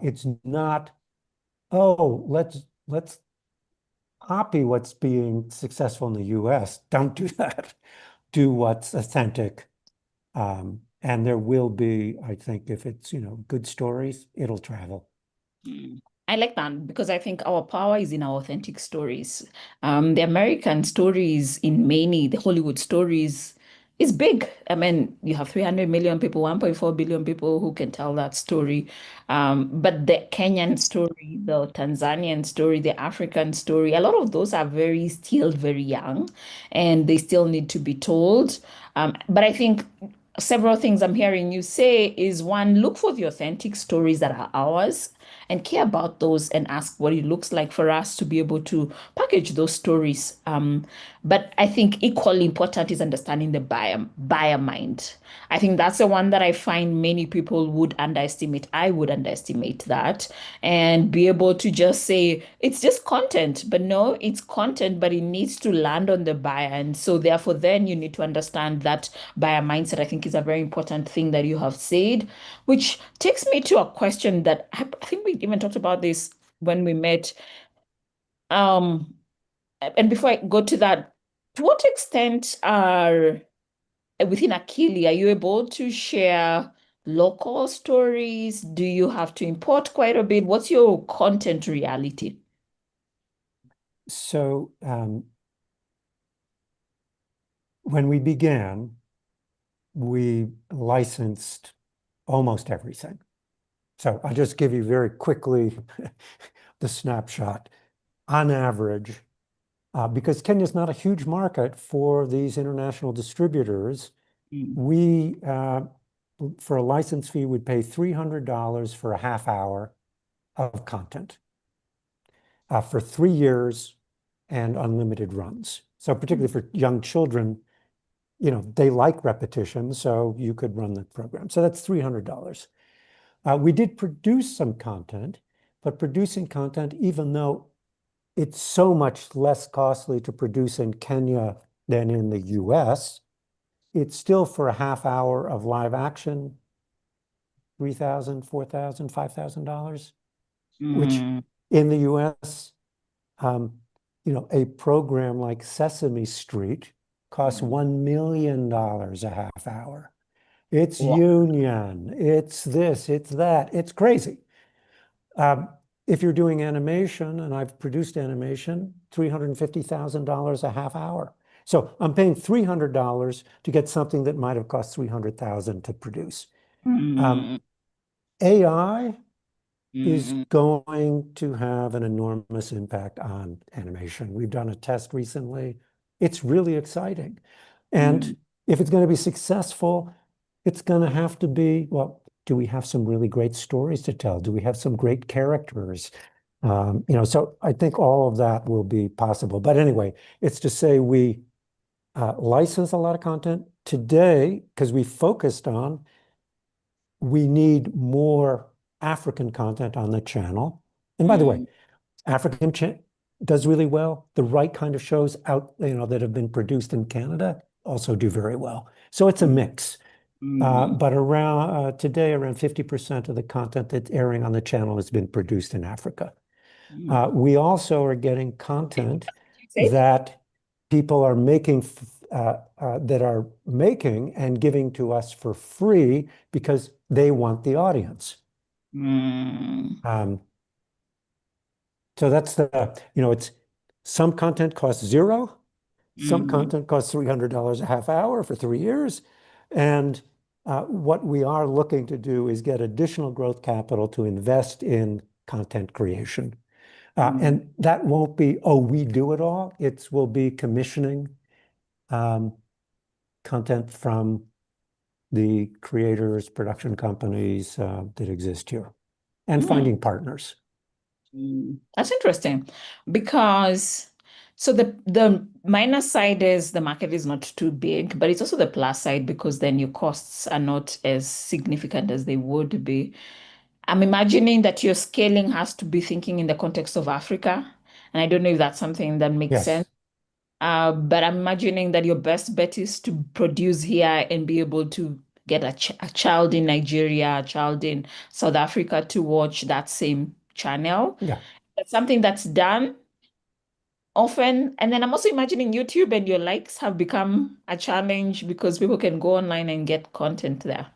it's not, oh, let's copy what's being successful in the US. Don't do that. Do what's authentic. And there will be, I think, if it's, good stories, it'll travel. I like that because I think our power is in our authentic stories. The American stories in many, the Hollywood stories is big. I mean, you have 300 million people, 1.4 billion people who can tell that story. But the Kenyan story, the Tanzanian story, the African story, a lot of those are still very young and they still need to be told. But I think several things I'm hearing you say is one, look for the authentic stories that are ours and care about those and ask what it looks like for us to be able to package those stories. But I think equally important is understanding the buyer mind. I think that's the one that I find many people would underestimate. I would underestimate that and be able to just say it's just content, but no, it's content, but it needs to land on the buyer. And so therefore, then you need to understand that buyer mindset. I think is a very important thing that you have said, which takes me to a question that I think we even talked about this when we met. And before I go to that, to what extent are within Akili, are you able to share local stories? Do you have to import quite a bit? What's your content reality? So when we began, we licensed almost everything. So I'll just give you very quickly the snapshot. On average, because Kenya's not a huge market for these international distributors, we, for a license fee, would pay $300 for a half hour of content for 3 years and unlimited runs. So particularly for young children, they like repetition, so you could run the program. So that's $300. We did produce some content, but producing content, even though it's so much less costly to produce in Kenya than in the US, it's still for a half hour of live action, $3,000, $4,000, $5,000, which in the US, a program like Sesame Street costs $1 million a half hour. It's union, it's this, it's that, it's crazy. If you're doing animation, and I've produced animation, $350,000 a half hour. So I'm paying $300 to get something that might have cost $300,000 to produce. AI is going to have an enormous impact on animation. We've done a test recently. It's really exciting. And if it's going to be successful, it's going to have to be, well, do we have some really great stories to tell? Do we have some great characters? So I think all of that will be possible. But anyway, it's to say we license a lot of content today because we focused on we need more African content on the channel. And by the way, African does really well. The right kind of shows out, that have been produced in Canada also do very well. So it's a mix. But around today, around 50% of the content that's airing on the channel has been produced in Africa. We also are getting content that people are making and giving to us for free because they want the audience. So that's it's some content costs zero, some content costs $300 a half hour for 3 years. And what we are looking to do is get additional growth capital to invest in content creation. And that won't be, we do it all. It will be commissioning content from the creators, production companies that exist here, and finding partners. That's interesting because the minus side is the market is not too big, but it's also the plus side because then your costs are not as significant as they would be. I'm imagining that your scaling has to be thinking in the context of Africa. And I don't know if that's something that makes sense. But I'm imagining that your best bet is to produce here and be able to get a child in Nigeria, a child in South Africa to watch that same channel. Yeah. That's something that's done often. And then I'm also imagining YouTube and your likes have become a challenge because people can go online and get content there.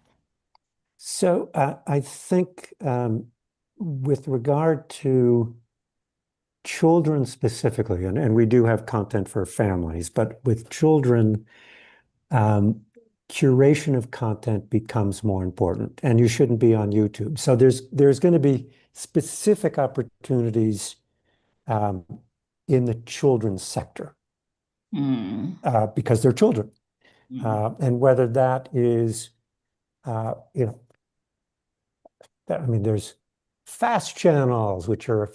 So I think with regard to children specifically, and we do have content for families, but with children, curation of content becomes more important, and you shouldn't be on YouTube. So there's going to be specific opportunities in the children's sector because they're children. And whether that is, there's fast channels, which are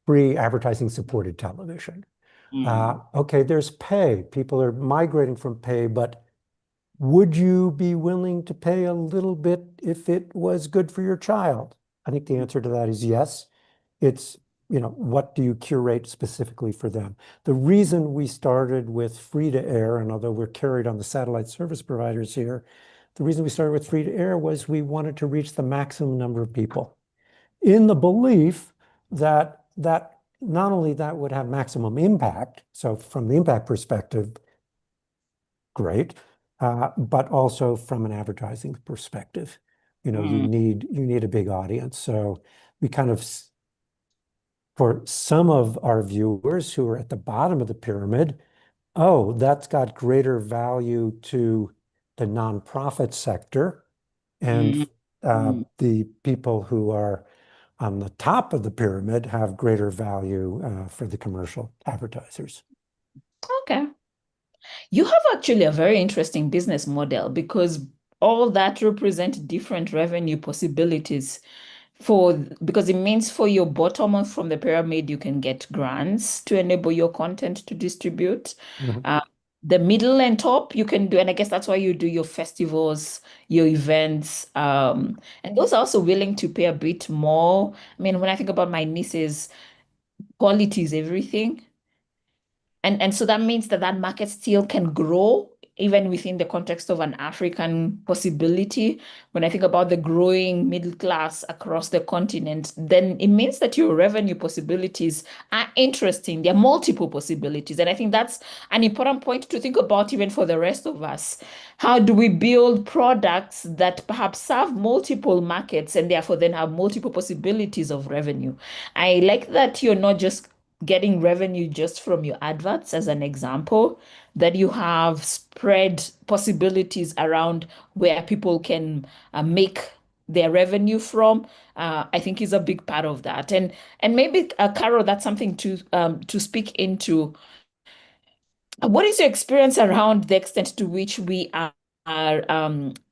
free advertising supported television. Okay, there's pay. People are migrating from pay, but would you be willing to pay a little bit if it was good for your child? I think the answer to that is yes. It's, what do you curate specifically for them? The reason we started with free to air, and although we're carried on the satellite service providers here, the reason we started with free to air was we wanted to reach the maximum number of people in the belief that not only that would have maximum impact, so from the impact perspective, great, but also from an advertising perspective, you need a big audience. So we kind of, for some of our viewers who are at the bottom of the pyramid, that's got greater value to the nonprofit sector, and the people who are on the top of the pyramid have greater value for the commercial advertisers. Okay. You have actually a very interesting business model because all that represent different revenue possibilities because it means for your bottom from the pyramid, you can get grants to enable your content to distribute. The middle and top you can do, and I guess that's why you do your festivals, your events, and those are also willing to pay a bit more. I mean, when I think about my nieces, quality is everything. And so that means that market still can grow even within the context of an African possibility, when I think about the growing middle class across the continent, then it means that your revenue possibilities are interesting. There are multiple possibilities. And I think that's an important point to think about even for the rest of us. How do we build products that perhaps serve multiple markets and therefore then have multiple possibilities of revenue? I like that you're not just getting revenue just from your adverts as an example, that you have spread possibilities around where people can make their revenue from. I think is a big part of that. And maybe Carol, that's something to speak into. What is your experience around the extent to which we are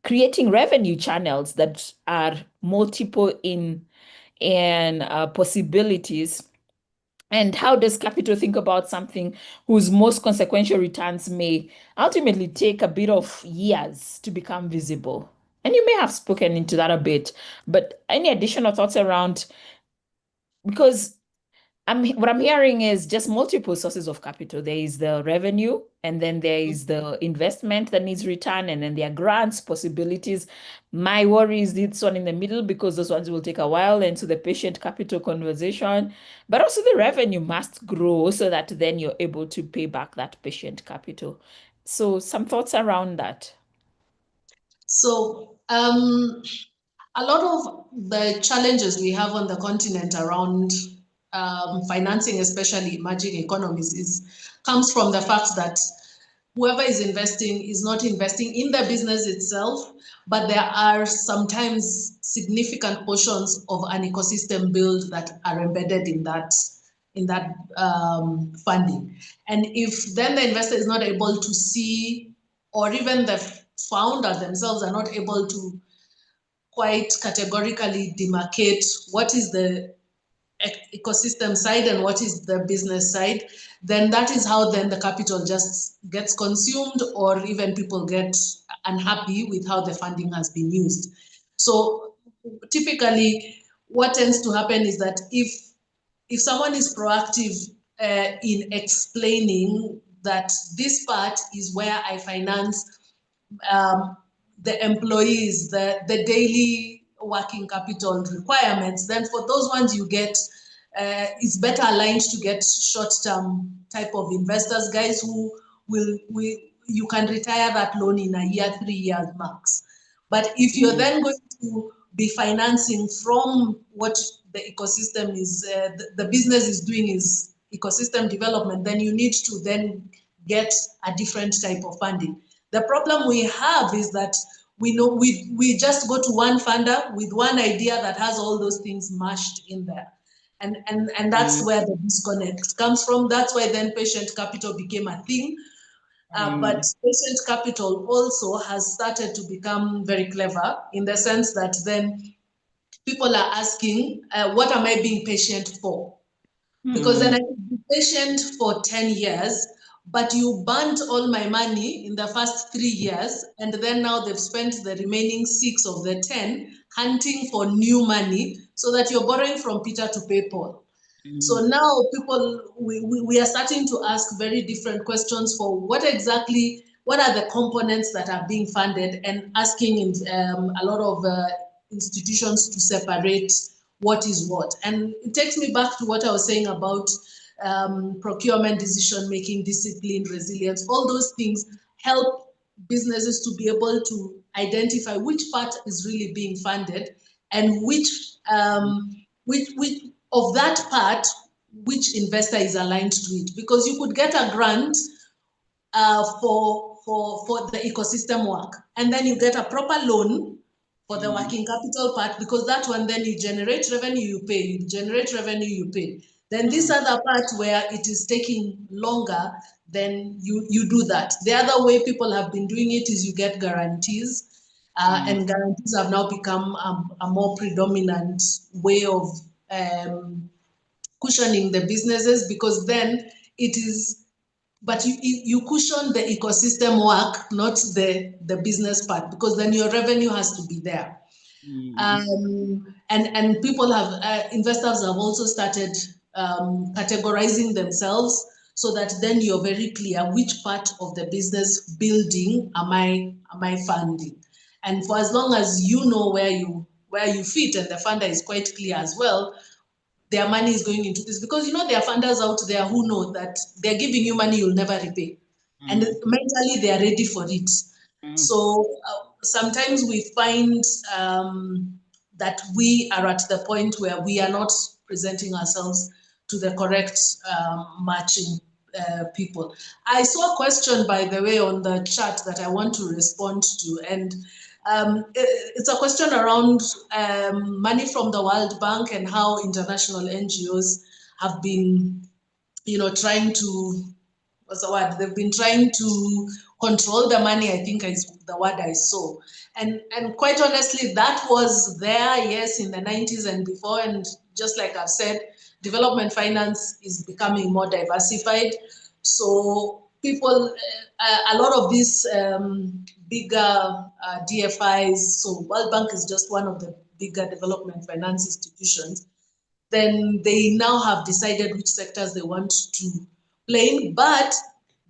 creating revenue channels that are multiple in possibilities? And how does Capital think about something whose most consequential returns may ultimately take a bit of years to become visible? And you may have spoken into that a bit, but any additional thoughts around, because what I'm hearing is just multiple sources of capital. There is the revenue, and then there is the investment that needs return, and then there are grants, possibilities. My worry is this one in the middle, because those ones will take a while, and so the patient capital conversation, but also the revenue must grow so that then you're able to pay back that patient capital. So some thoughts around that. So a lot of the challenges we have on the continent around financing, especially emerging economies, comes from the fact that whoever is investing is not investing in the business itself, but there are sometimes significant portions of an ecosystem build that are embedded in that funding. And if then the investor is not able to see, or even the founder themselves are not able to quite categorically demarcate what is the ecosystem side and what is the business side, then that is how then the capital just gets consumed, or even people get unhappy with how the funding has been used. So typically what tends to happen is that if someone is proactive in explaining that this part is where I finance the employees, the daily working capital requirements, then for those ones you get, it's better aligned to get short-term type of investors, guys who you can retire that loan in a year, 3 years max. But if you're then going to be financing from what the ecosystem is, the business is doing is ecosystem development, then you need to then get a different type of funding. The problem we have is that we just go to one funder with one idea that has all those things mashed in there. And that's where the disconnect comes from. That's why then patient capital became a thing. But patient capital also has started to become very clever, in the sense that then people are asking, what am I being patient for? Because then I could be patient for 10 years, but you burnt all my money in the first 3 years, and then now they've spent the remaining 6 of the 10 hunting for new money, so that you're borrowing from Peter to pay Paul. So now people, we are starting to ask very different questions for what are the components that are being funded, and asking a lot of institutions to separate what is what. And it takes me back to what I was saying about procurement, decision-making, discipline, resilience. All those things help businesses to be able to identify which part is really being funded, and which of that part, which investor is aligned to it. Because you could get a grant for the ecosystem work, and then you get a proper loan for the working capital part, because that one, then you generate revenue, you pay, you generate revenue, you pay. Then this other part where it is taking longer, then you do that. The other way people have been doing it is you get guarantees, and guarantees have now become a more predominant way of cushioning the businesses, because then it is, but you cushion the ecosystem work, not the business part, because then your revenue has to be there. And people have, investors have also started categorizing themselves. so that then you're very clear which part of the business building am I funding. And for as long as you know where you fit and the funder is quite clear as well, their money is going into this, because there are funders out there who know that they're giving you money you'll never repay. And mentally they are ready for it. So sometimes we find that we are at the point where we are not presenting ourselves to the correct matching people. I saw a question, by the way, on the chat that I want to respond to, and it's a question around money from the World Bank and how international NGOs have been, trying to, what's the word? They've been trying to control the money, I think is the word I saw. And quite honestly, that was there, yes, in the 90s and before. And just like I've said, development finance is becoming more diversified. So people, a lot of these bigger DFIs, so World Bank is just one of the bigger development finance institutions, then they now have decided which sectors they want to play in. But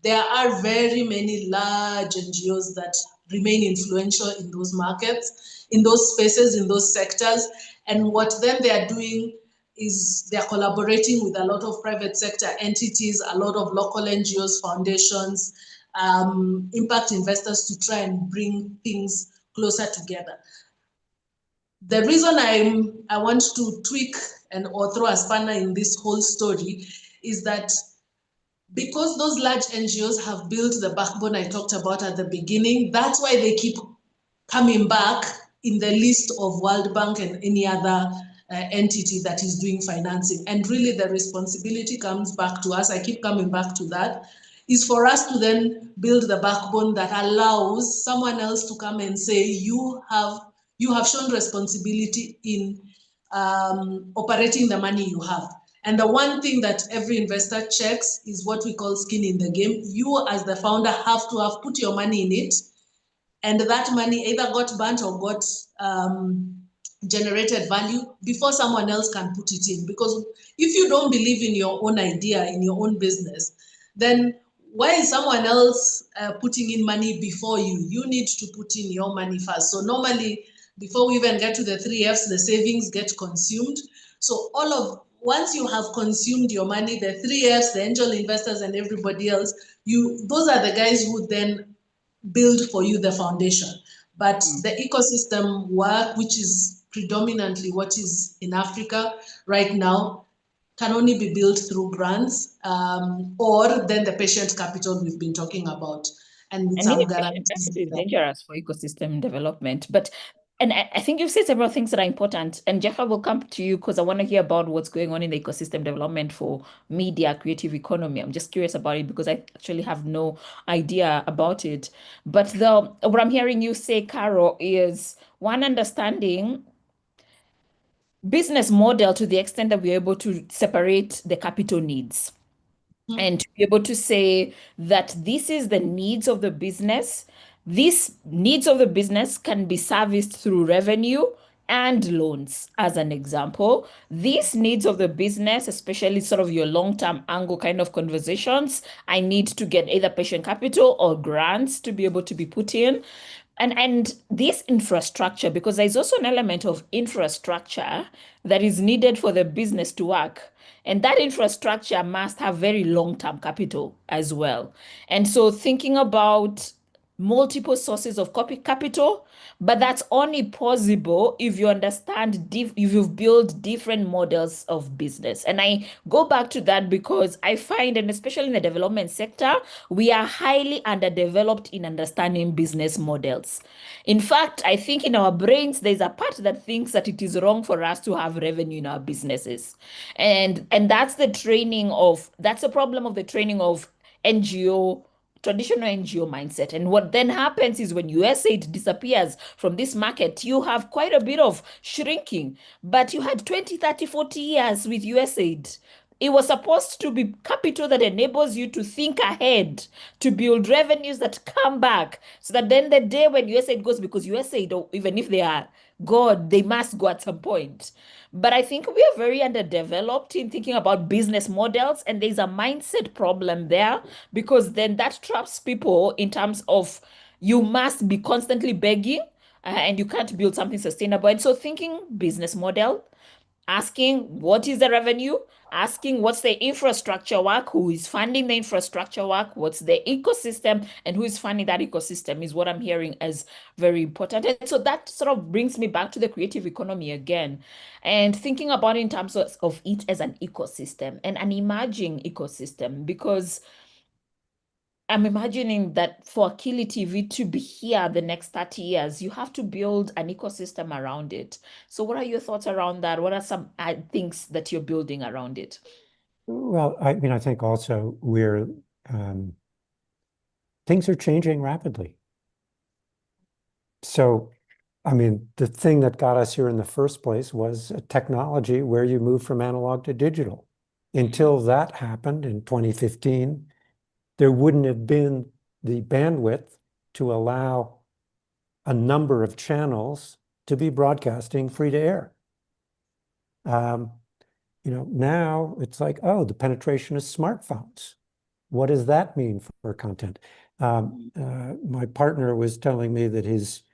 there are very many large NGOs that remain influential in those markets, in those spaces, in those sectors. And what then they are doing is they're collaborating with a lot of private sector entities, a lot of local NGOs, foundations, impact investors, to try and bring things closer together. The reason I want to tweak or throw a spanner in this whole story is that because those large NGOs have built the backbone I talked about at the beginning, that's why they keep coming back in the list of World Bank and any other entity that is doing financing. And really the responsibility comes back to us. I keep coming back to that, is for us to then build the backbone that allows someone else to come and say, you have shown responsibility in operating the money you have. And the one thing that every investor checks is what we call skin in the game. You as the founder have to have put your money in it, and that money either got burnt or got generated value before someone else can put it in. Because if you don't believe in your own idea, in your own business, then why is someone else putting in money before you? You need to put in your money first. So normally, before we even get to the 3 Fs, the savings get consumed. So once you have consumed your money, the 3 Fs, the angel investors and everybody else, those are the guys who then build for you the foundation. But the ecosystem work, which is predominantly what is in Africa right now, can only be built through grants or then the patient capital we've been talking about. And with some guarantees. It's dangerous for ecosystem development. And I think you've said several things that are important. And Jeffa, will come to you because I want to hear about what's going on in the ecosystem development for media, creative economy. I'm just curious about it because I actually have no idea about it. But what I'm hearing you say, Caro, is one, understanding business model to the extent that we're able to separate the capital needs. And to be able to say that this is the needs of the business. These needs of the business can be serviced through revenue and loans, as an example. These needs of the business, especially sort of your long-term angle kind of conversations, I need to get either patient capital or grants to be able to be put in. And this infrastructure, because there's also an element of infrastructure that is needed for the business to work. And that infrastructure must have very long-term capital as well. And so thinking about multiple sources of capital, but that's only possible if you understand, if you've built different models of business. And I go back to that because I find, and especially in the development sector, we are highly underdeveloped in understanding business models. In fact, I think in our brains, there's a part that thinks that it is wrong for us to have revenue in our businesses. And that's the problem of the training of traditional NGO mindset. And what then happens is when USAID disappears from this market, you have quite a bit of shrinking. But you had 20, 30, 40 years with USAID. It was supposed to be capital that enables you to think ahead, to build revenues that come back, so that then the day when USAID goes, because USAID, even if they are God, they must go at some point. But I think we are very underdeveloped in thinking about business models, and there's a mindset problem there, because then that traps people in terms of you must be constantly begging, and you can't build something sustainable. And so thinking business model, asking what is the revenue, asking what's the infrastructure work, who is funding the infrastructure work, what's the ecosystem, and who is funding that ecosystem is what I'm hearing as very important. And so that sort of brings me back to the creative economy again, and thinking about it in terms of it as an ecosystem and an emerging ecosystem, because I'm imagining that for Akili TV to be here the next 30 years, you have to build an ecosystem around it. So what are your thoughts around that? What are some things that you're building around it? Well, I mean, I think also things are changing rapidly. So, I mean, the thing that got us here in the first place was a technology where you move from analog to digital. Until that happened in 2015, there wouldn't have been the bandwidth to allow a number of channels to be broadcasting free to air. Now it's like, oh, the penetration of smartphones. What does that mean for content? My partner was telling me that his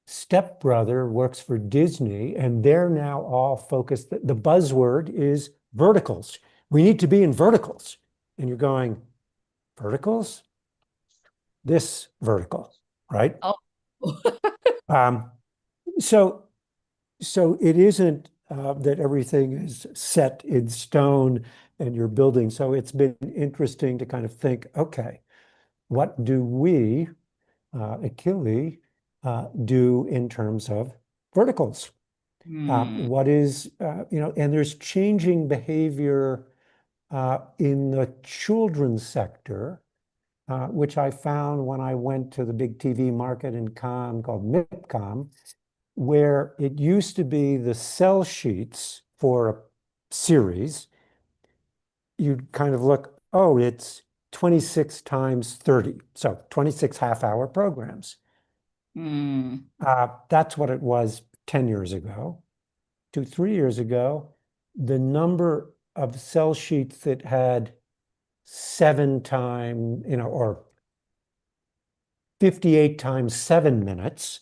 stepbrother works for Disney, and they're now all focused. The buzzword is verticals. We need to be in verticals. And you're going, verticals? This vertical, right? Oh. So it isn't that everything is set in stone and you're building. So it's been interesting to kind of think, okay, what do we, Akili, do in terms of verticals? What is, and there's changing behavior in the children's sector, which I found when I went to the big TV market in Cannes called MIPCOM, where it used to be the sell sheets for a series. You'd kind of look, oh, it's 26 times 30, so 26 half-hour programs. That's what it was 10 years ago. 3 years ago, the number of sell sheets that had 7 times, or 58 times 7 minutes.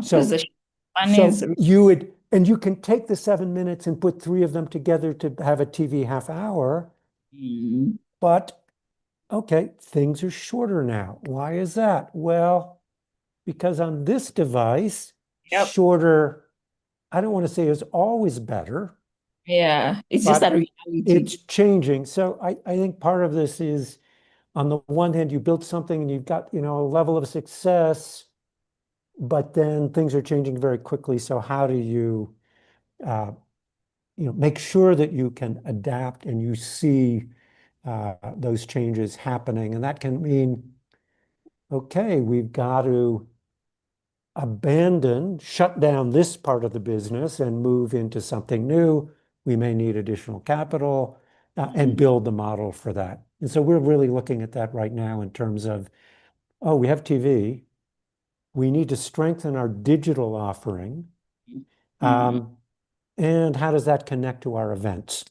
So you would, and you can take the 7 minutes and put 3 of them together to have a TV half hour. But okay, things are shorter now. Why is that? Well, because on this device, shorter, I don't want to say is always better. Yeah, it's just that reality. It's changing. So I think part of this is, on the one hand, you built something and you've got, a level of success, but then things are changing very quickly. So how do you, make sure that you can adapt and you see those changes happening? And that can mean, okay, we've got to shut down this part of the business and move into something new. We may need additional capital and build the model for that. And so we're really looking at that right now in terms of, oh, we have TV. We need to strengthen our digital offering. And how does that connect to our events?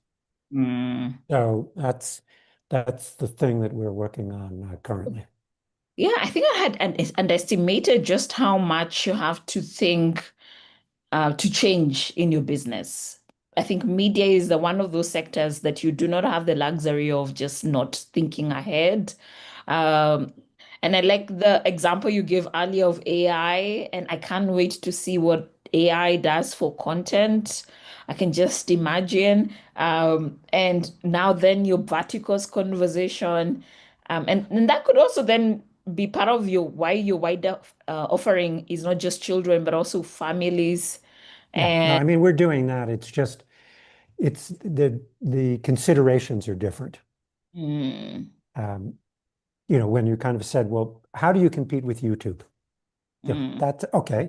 So that's the thing that we're working on currently. Yeah, I think I had underestimated just how much you have to think to change in your business. I think media is one of those sectors that you do not have the luxury of just not thinking ahead. And I like the example you gave earlier of AI, and I can't wait to see what AI does for content. I can just imagine. And now then your verticals conversation, and that could also then be part of why your wider offering is not just children, but also families. No, I mean, we're doing that. It's just, it's the considerations are different. When you kind of said, well, how do you compete with YouTube? That's okay.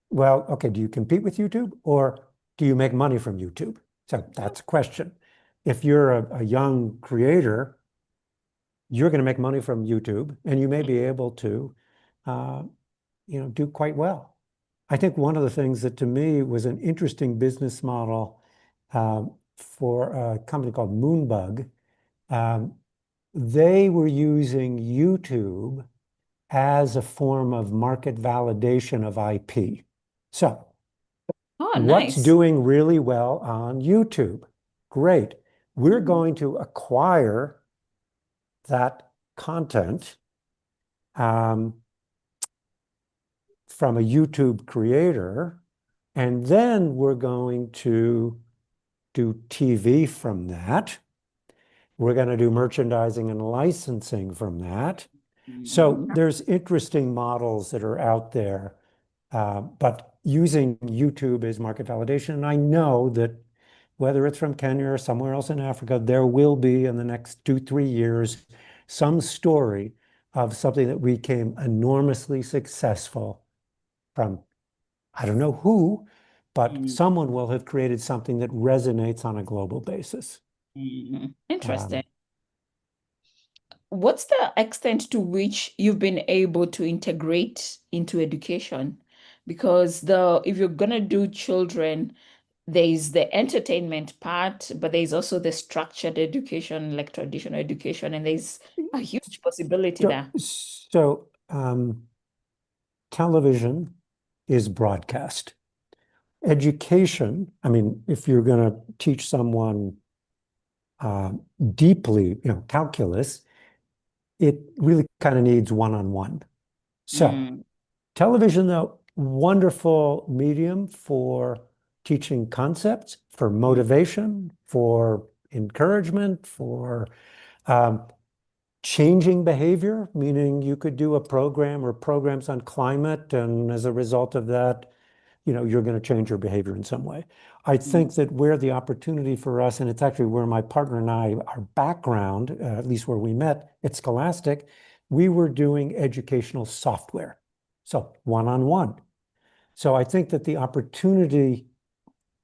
Well, okay, do you compete with YouTube or do you make money from YouTube? So that's a question. If you're a young creator, you're going to make money from YouTube, and you may be able to, do quite well. I think one of the things that to me was an interesting business model for a company called Moonbug. They were using YouTube as a form of market validation of IP. So what's nice. doing really well on YouTube? Great. We're going to acquire that content from a YouTube creator, and then we're going to do TV from that. We're going to do merchandising and licensing from that. So there's interesting models that are out there, but using YouTube as market validation. And I know that whether it's from Kenya or somewhere else in Africa, there will be in the next 2-3 years some story of something that became enormously successful from, I don't know who, but someone will have created something that resonates on a global basis. Interesting. What's the extent to which you've been able to integrate into education? Because if you're gonna do children, there's the entertainment part, but there's also the structured education, like traditional education, and there's a huge possibility there. So television is broadcast. Education, I mean, if you're going to teach someone deeply, calculus, it really kind of needs one-on-one. So television, though, wonderful medium for teaching concepts, for motivation, for encouragement, for changing behavior, meaning you could do a program or programs on climate, and as a result of that, you're going to change your behavior in some way. I think that where the opportunity for us, and it's actually where my partner and I, our background, at least where we met at Scholastic, we were doing educational software. So one-on-one. So I think that the opportunity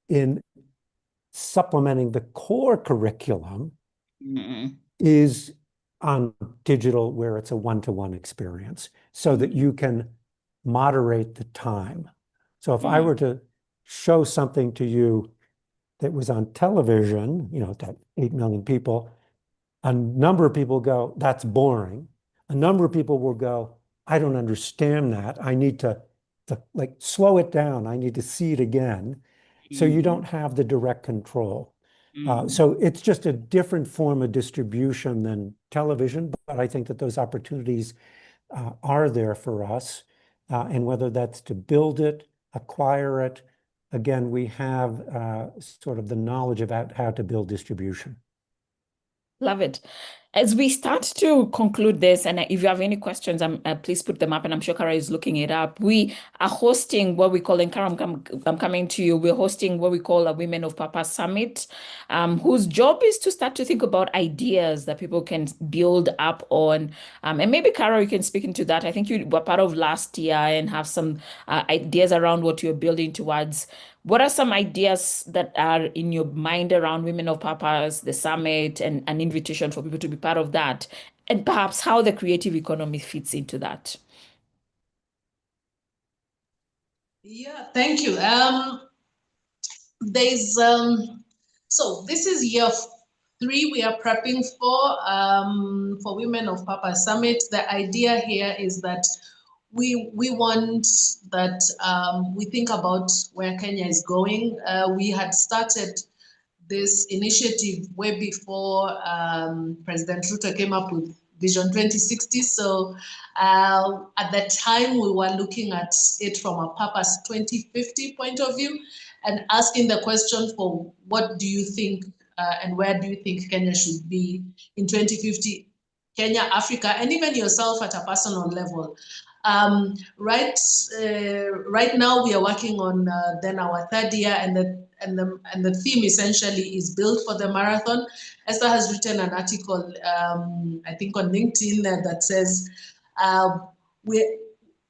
in supplementing the core curriculum is on digital, where it's a one-to-one experience, so that you can moderate the time. So if I were to show something to you that was on television, to 8 million people, a number of people go, that's boring. A number of people will go, I don't understand that. I need to like slow it down. I need to see it again. So you don't have the direct control. So it's just a different form of distribution than television, but I think that those opportunities are there for us. And whether that's to build it, acquire it, again, we have sort of the knowledge about how to build distribution. Love it. As we start to conclude this, and if you have any questions, please put them up, and I'm sure Kara is looking it up. We are hosting what we call, and Kara, I'm coming to you, we're hosting what we call a Women of Purpose Summit, whose job is to start to think about ideas that people can build up on. And maybe, Kara, you can speak into that. I think you were part of last year and have some ideas around what you're building towards. What are some ideas that are in your mind around Women of Purpose, the summit, and an invitation for people to be part of that, and perhaps how the creative economy fits into that? Yeah, thank you. So this is year 3 we are prepping for Women of Purpose Summit. The idea here is that we want that we think about where Kenya is going. We had started this initiative way before President Ruto came up with Vision 2060. So at that time, we were looking at it from a Purpose 2050 point of view and asking the question for what do you think and where do you think Kenya should be in 2050, Kenya, Africa, and even yourself at a personal level. Right now we are working on then our 3rd year, and the theme essentially is built for the marathon. Esther has written an article, I think on LinkedIn, that says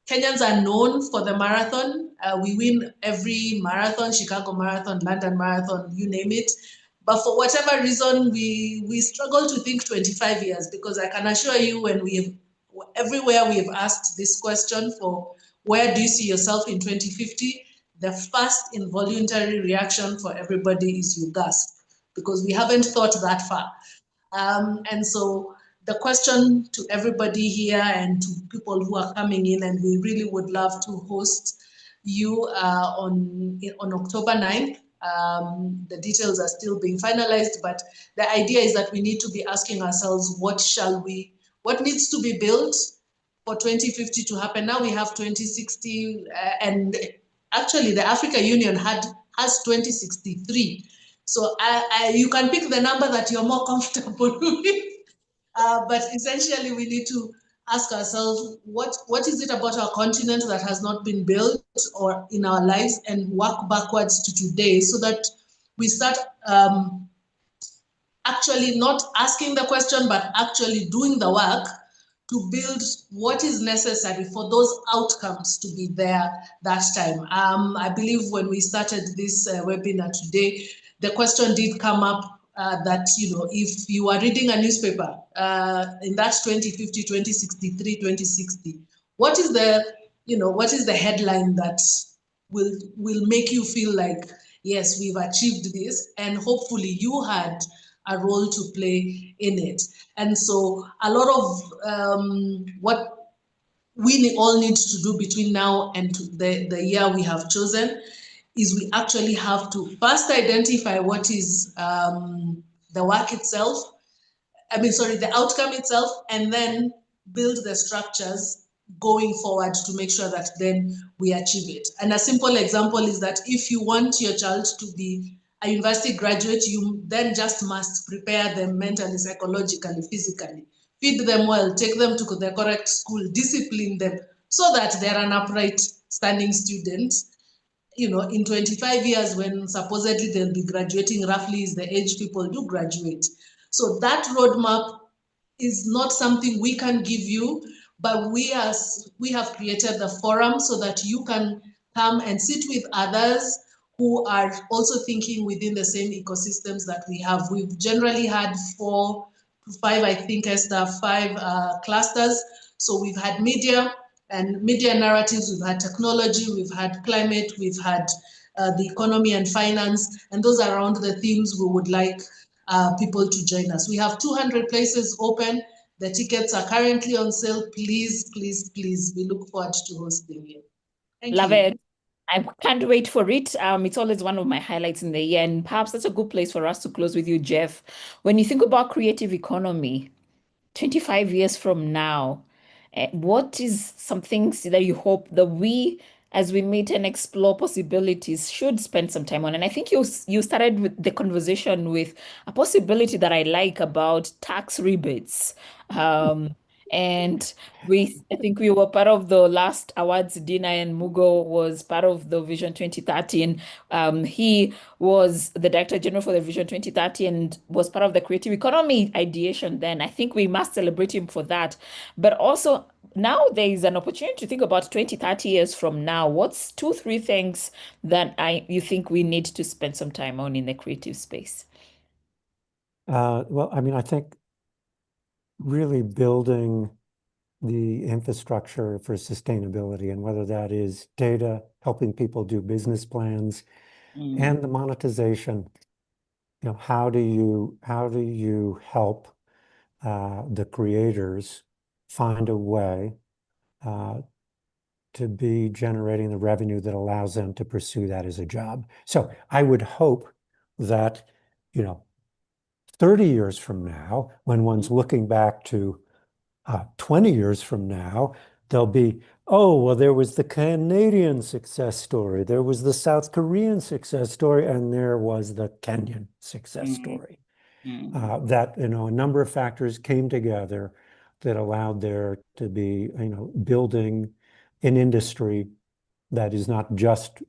Kenyans are known for the marathon. We win every marathon, Chicago Marathon, London Marathon, you name it. But for whatever reason, we struggle to think 25 years, because I can assure you, everywhere we have asked this question for where do you see yourself in 2050, the first involuntary reaction for everybody is you gasp, because we haven't thought that far. And so the question to everybody here and to people who are coming in, and we really would love to host you on October 9th. The details are still being finalized, but the idea is that we need to be asking ourselves, what needs to be built for 2050 to happen? Now we have 2060, and actually the Africa Union has 2063. So you can pick the number that you're more comfortable with. But essentially, we need to ask ourselves, what is it about our continent that has not been built or in our lives, and work backwards to today, so that we start actually not asking the question, but actually doing the work to build what is necessary for those outcomes to be there that time. I believe when we started this webinar today, the question did come up that, if you are reading a newspaper in that 2050, 2063, 2060, what is the headline that will make you feel like, yes, we've achieved this, and hopefully you had a role to play in it. And so a lot of what we all need to do between now and the year we have chosen is we actually have to first identify what is the work itself, the outcome itself, and then build the structures going forward to make sure that then we achieve it. And a simple example is that if you want your child to be a university graduate, you then just must prepare them mentally, psychologically, physically, feed them well, take them to the correct school, discipline them so that they're an upright standing student. In 25 years, when supposedly they'll be graduating, roughly is the age people do graduate. So that roadmap is not something we can give you, but we have created the forum so that you can come and sit with others who are also thinking within the same ecosystems that we have. We've generally had 4 to 5, I think, Esther, 5 clusters. So we've had media and media narratives, we've had technology, we've had climate, we've had the economy and finance, and those are around the themes we would like people to join us. We have 200 places open. The tickets are currently on sale. Please, please, please, we look forward to hosting you. Thank Love you. it. I can't wait for it. It's always one of my highlights in the year, and perhaps that's a good place for us to close with you, Jeff. When you think about creative economy, 25 years from now, what is some things that you hope that we, as we meet and explore possibilities, should spend some time on? And I think you started with the conversation with a possibility that I like about tax rebates. And I think we were part of the last awards dinner, and Mugo was part of the Vision 2030. And he was the Director General for the Vision 2030 and was part of the creative economy ideation then. I think we must celebrate him for that. But also now there is an opportunity to think about 20, 30 years from now. What's 2, 3 things that you think we need to spend some time on in the creative space? Well, I think really building the infrastructure for sustainability, and whether that is data, helping people do business plans, and the monetization. How do you help the creators find a way to be generating the revenue that allows them to pursue that as a job? So I would hope that 30 years from now, when one's looking back to 20 years from now, there'll be, oh, well, there was the Canadian success story, there was the South Korean success story, and there was the Kenyan success story. That, a number of factors came together that allowed there to be, building an industry that is not just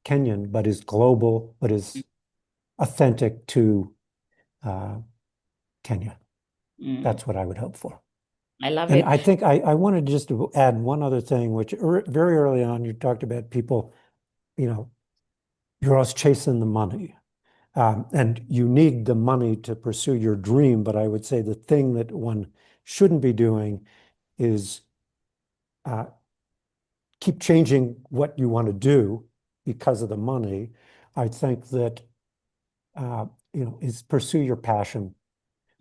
Kenyan, but is global, but is authentic to Kenya. That's what I would hope for. I love And it. I think I wanted just to add one other thing, which very early on you talked about people, you're always chasing the money. And you need the money to pursue your dream. But I would say the thing that one shouldn't be doing is keep changing what you want to do because of the money. I think that, is pursue your passion,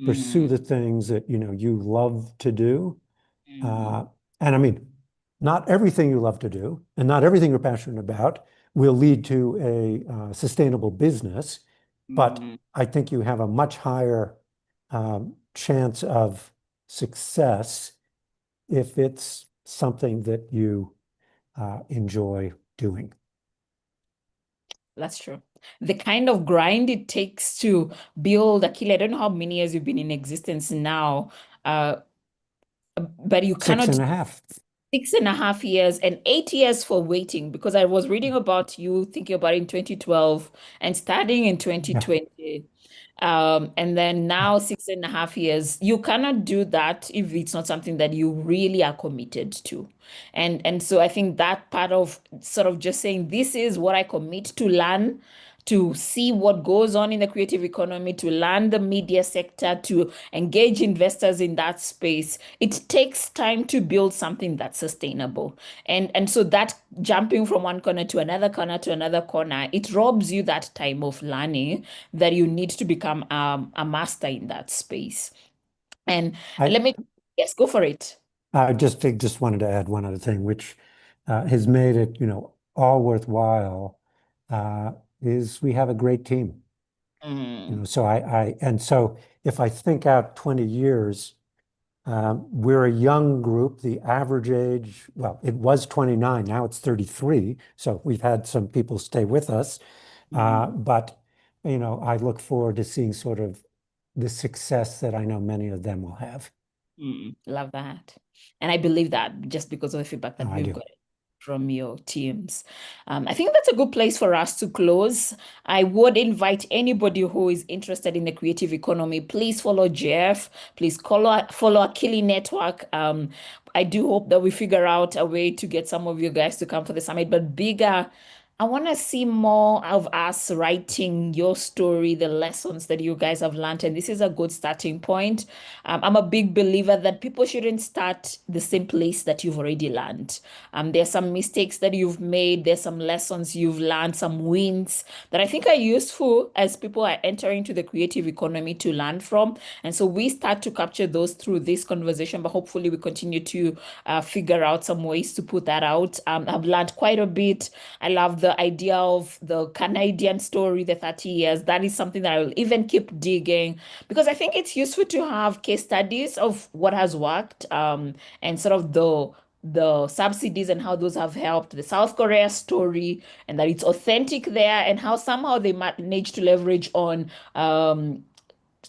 pursue the things that, you love to do. And I mean, not everything you love to do and not everything you're passionate about will lead to a sustainable business, but I think you have a much higher chance of success if it's something that you enjoy doing. That's true. The kind of grind it takes to build Akili, I don't know how many years you've been in existence now, but you cannot 6.5. 6.5 years and 8 years for waiting, because I was reading about you thinking about it in 2012 and starting in 2020. And then now 6.5 years. You cannot do that if it's not something that you really are committed to. And so I think that part of sort of just saying, this is what I commit to learn, to see what goes on in the creative economy, to learn the media sector, to engage investors in that space. It takes time to build something that's sustainable. And so that jumping from one corner to another corner to another corner, it robs you that time of learning that you need to become a master in that space. And yes, go for it. I just wanted to add one other thing, which has made it, all worthwhile, is we have a great team. So if I think out 20 years, we're a young group. The average age, well, it was 29, now it's 33. So we've had some people stay with us. But, I look forward to seeing sort of the success that I know many of them will have. Love that. And I believe that just because of the feedback that I we've do. got from your teams. I think that's a good place for us to close. I would invite anybody who is interested in the creative economy, please follow Jeff, please follow Akili Network. I do hope that we figure out a way to get some of you guys to come for the summit, but bigger, I want to see more of us writing your story, the lessons that you guys have learned. And this is a good starting point. I'm a big believer that people shouldn't start the same place that you've already learned. There's some mistakes that you've made. There's some lessons you've learned, some wins that I think are useful as people are entering into the creative economy to learn from. And so we start to capture those through this conversation, but hopefully we continue to figure out some ways to put that out. I've learned quite a bit. I love the idea of the Canadian story, the 30 years. That is something that I will even keep digging, because I think it's useful to have case studies of what has worked, and sort of the subsidies and how those have helped, the South Korea story, and that it's authentic there, and how somehow they managed to leverage on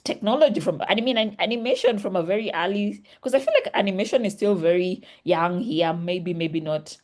technology from animation from a very early, because I feel like animation is still very young here, maybe not.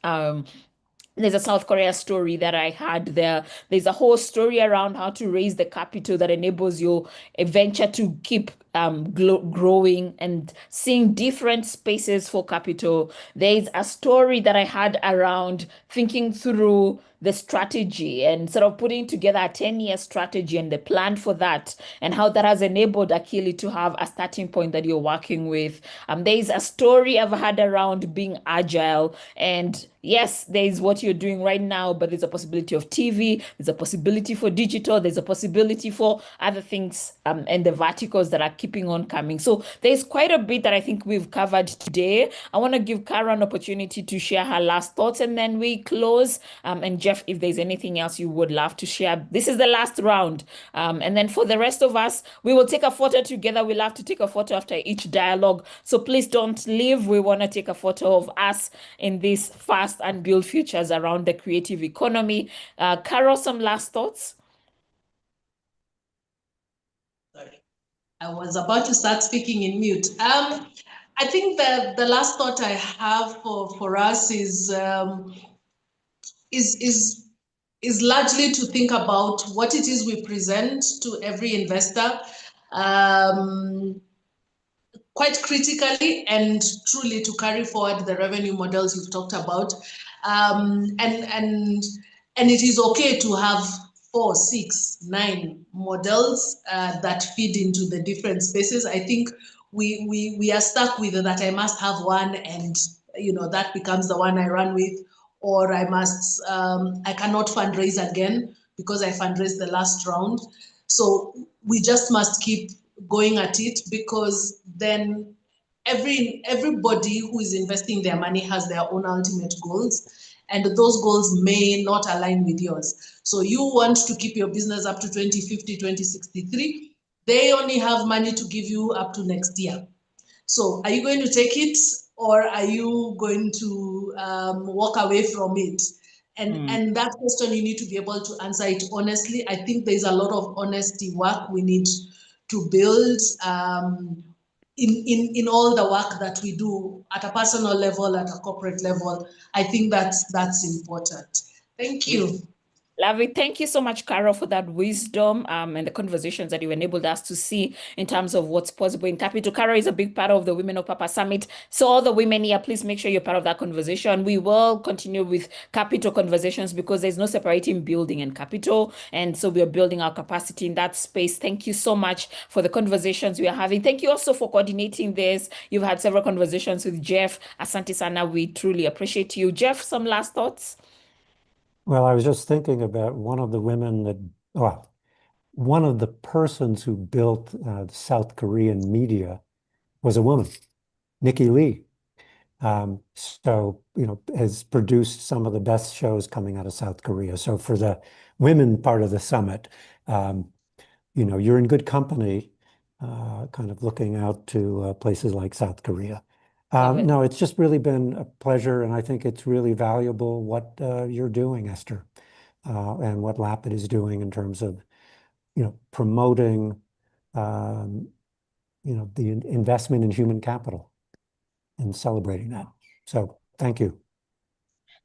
There's a South Korea story that I had there. There's a whole story around how to raise the capital that enables your venture to keep growing and seeing different spaces for capital. There's a story that I had around thinking through the strategy and sort of putting together a 10-year strategy and the plan for that, and how that has enabled Akili to have a starting point that you're working with. There's a story I've had around being agile, and yes, there's what you're doing right now, but there's a possibility of TV, there's a possibility for digital, there's a possibility for other things, and the verticals that are keeping on coming. So there's quite a bit that I think we've covered today. I want to give Kara an opportunity to share her last thoughts, and then we close. And Jeff, if there's anything else you would love to share, this is the last round. And then for the rest of us, we will take a photo together. We love to take a photo after each dialogue. So please don't leave. We want to take a photo of us in this fast and build futures around the creative economy. Carol, some last thoughts? Sorry, I was about to start speaking in mute. I think that the last thought I have for us is largely to think about what it is we present to every investor. quite critically and truly to carry forward the revenue models you've talked about. And it is okay to have 4, 6, 9 models that feed into the different spaces. I think we are stuck with that I must have one, and that becomes the one I run with, or I cannot fundraise again because I fundraised the last round. So we just must keep going at it, because then everybody who is investing their money has their own ultimate goals, and those goals may not align with yours. So you want to keep your business up to 2050, 2063. They only have money to give you up to next year. So are you going to take it, or are you going to walk away from it? And that question, you need to be able to answer it honestly. I think there's a lot of honesty work we need to build in all the work that we do at a personal level, at a corporate level. I think that's important. Thank you. Love it. Thank you so much, Carol, for that wisdom and the conversations that you enabled us to see in terms of what's possible in capital. Carol is a big part of the Women of Purpose Summit. So all the women here, please make sure you're part of that conversation. We will continue with capital conversations because there's no separating building and capital. And so we're building our capacity in that space. Thank you so much for the conversations we are having. Thank you also for coordinating this. You've had several conversations with Jeff. Asante Sana, we truly appreciate you. Jeff, some last thoughts? Well, I was just thinking about one of the women one of the persons who built South Korean media was a woman, Nikki Lee. So, has produced some of the best shows coming out of South Korea. So for the women part of the summit, you're in good company, kind of looking out to places like South Korea. No, it's just really been a pleasure, and I think it's really valuable what you're doing, Esther, and what Lapid is doing in terms of, promoting, the investment in human capital and celebrating that. So thank you.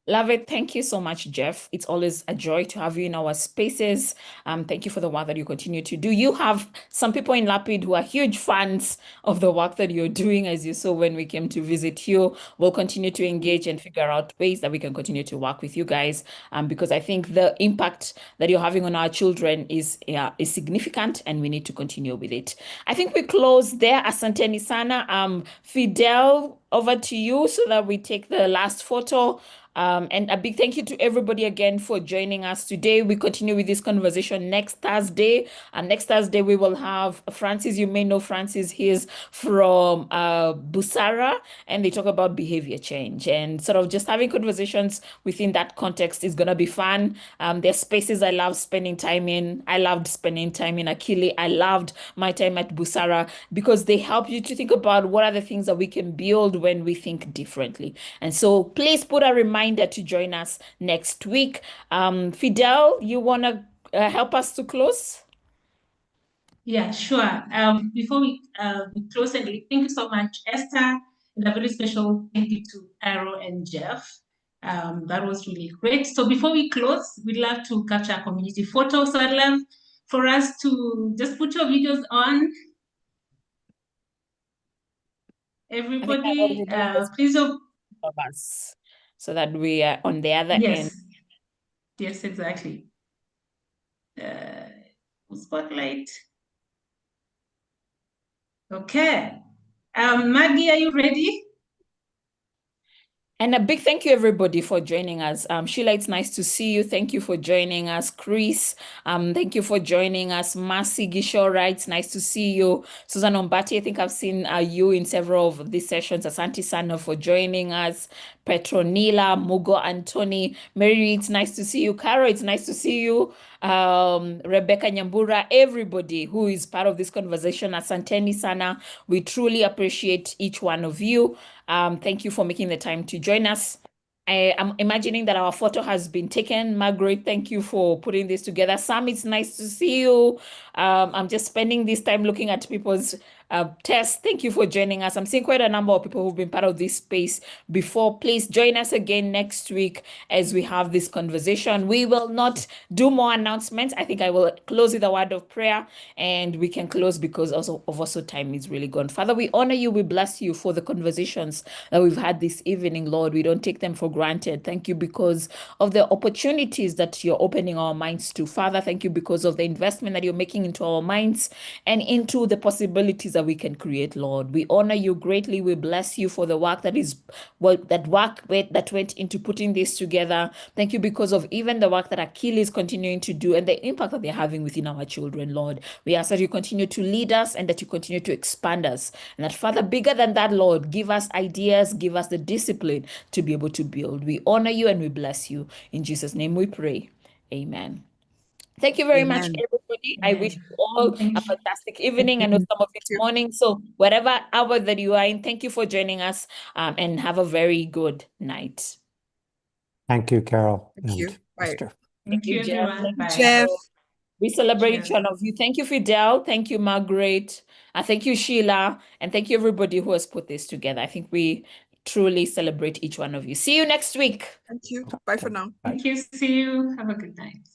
Love it. Thank you so much, Jeff. It's always a joy to have you in our spaces. Thank you for the work that you continue to do. You have some people in Lapid who are huge fans of the work that you're doing, as you saw when we came to visit you. We'll continue to engage and figure out ways that we can continue to work with you guys, because I think the impact that you're having on our children is significant, and we need to continue with it. I think we close there. Asante Sana. Fidel, over to you so that we take the last photo. And a big thank you to everybody again for joining us today. We continue with this conversation next Thursday. And next Thursday, we will have Francis. You may know Francis. He's from Busara, and they talk about behavior change. And sort of just having conversations within that context is going to be fun. There's spaces I love spending time in. I loved spending time in Akili. I loved my time at Busara because they help you to think about what are the things that we can build when we think differently. And so please put a reminder to join us next week. Fidel, you want to help us to close? Yeah, sure. Before we close, and thank you so much, Esther, and a very special thank you to Carol and Jeff. That was really great. So before we close, we'd love to capture a community photo. So I'd love for us to just put your videos on. Everybody, please. Of us, so that we are on the other end. Yes, exactly. Spotlight. Okay. Maggie, are you ready? And a big thank you, everybody, for joining us. Sheila, it's nice to see you. Thank you for joining us. Chris, thank you for joining us. Mercy Gishora, it's nice to see you. Susan Ombati, I think I've seen you in several of these sessions. Asante Sana for joining us. Petronila, Mugo, Anthony, Mary, it's nice to see you. Carol, it's nice to see you. Rebecca Nyambura, everybody who is part of this conversation. Asanteni Sana, we truly appreciate each one of you. Thank you for making the time to join us. I'm imagining that our photo has been taken. Margaret, thank you for putting this together. Sam, it's nice to see you. I'm just spending this time looking at people's Tess, thank you for joining us. I'm seeing quite a number of people who've been part of this space before. Please join us again next week as we have this conversation. We will not do more announcements. I think I will close with a word of prayer, and we can close because also time is really gone. Father, we honor you. We bless you for the conversations that we've had this evening, Lord. We don't take them for granted. Thank you because of the opportunities that you're opening our minds to. Father, thank you because of the investment that you're making into our minds and into the possibilities that we can create, Lord. We honor you greatly. We bless you for the work that went into putting this together. Thank you because of even the work that Akili is continuing to do and the impact that they're having within our children, Lord. We ask that you continue to lead us and that you continue to expand us. And that, Father, bigger than that, Lord, give us ideas, give us the discipline to be able to build. We honor you and we bless you. In Jesus' name we pray. Amen. Thank you very much, everybody. I wish you all a fantastic evening. I know some of it's morning, so whatever hour that you are in, thank you for joining us, and have a very good night. Thank you, Carol. Thank you. And Bye. Esther. Thank you, Jeff. everyone. Bye. Jeff. We celebrate each Cheers. one of you. Thank you, Fidel. Thank you, Margaret. Thank you, Sheila. And thank you, everybody who has put this together. I think we truly celebrate each one of you. See you next week. Thank you. Bye for now. Bye. Thank you. See you. Have a good night.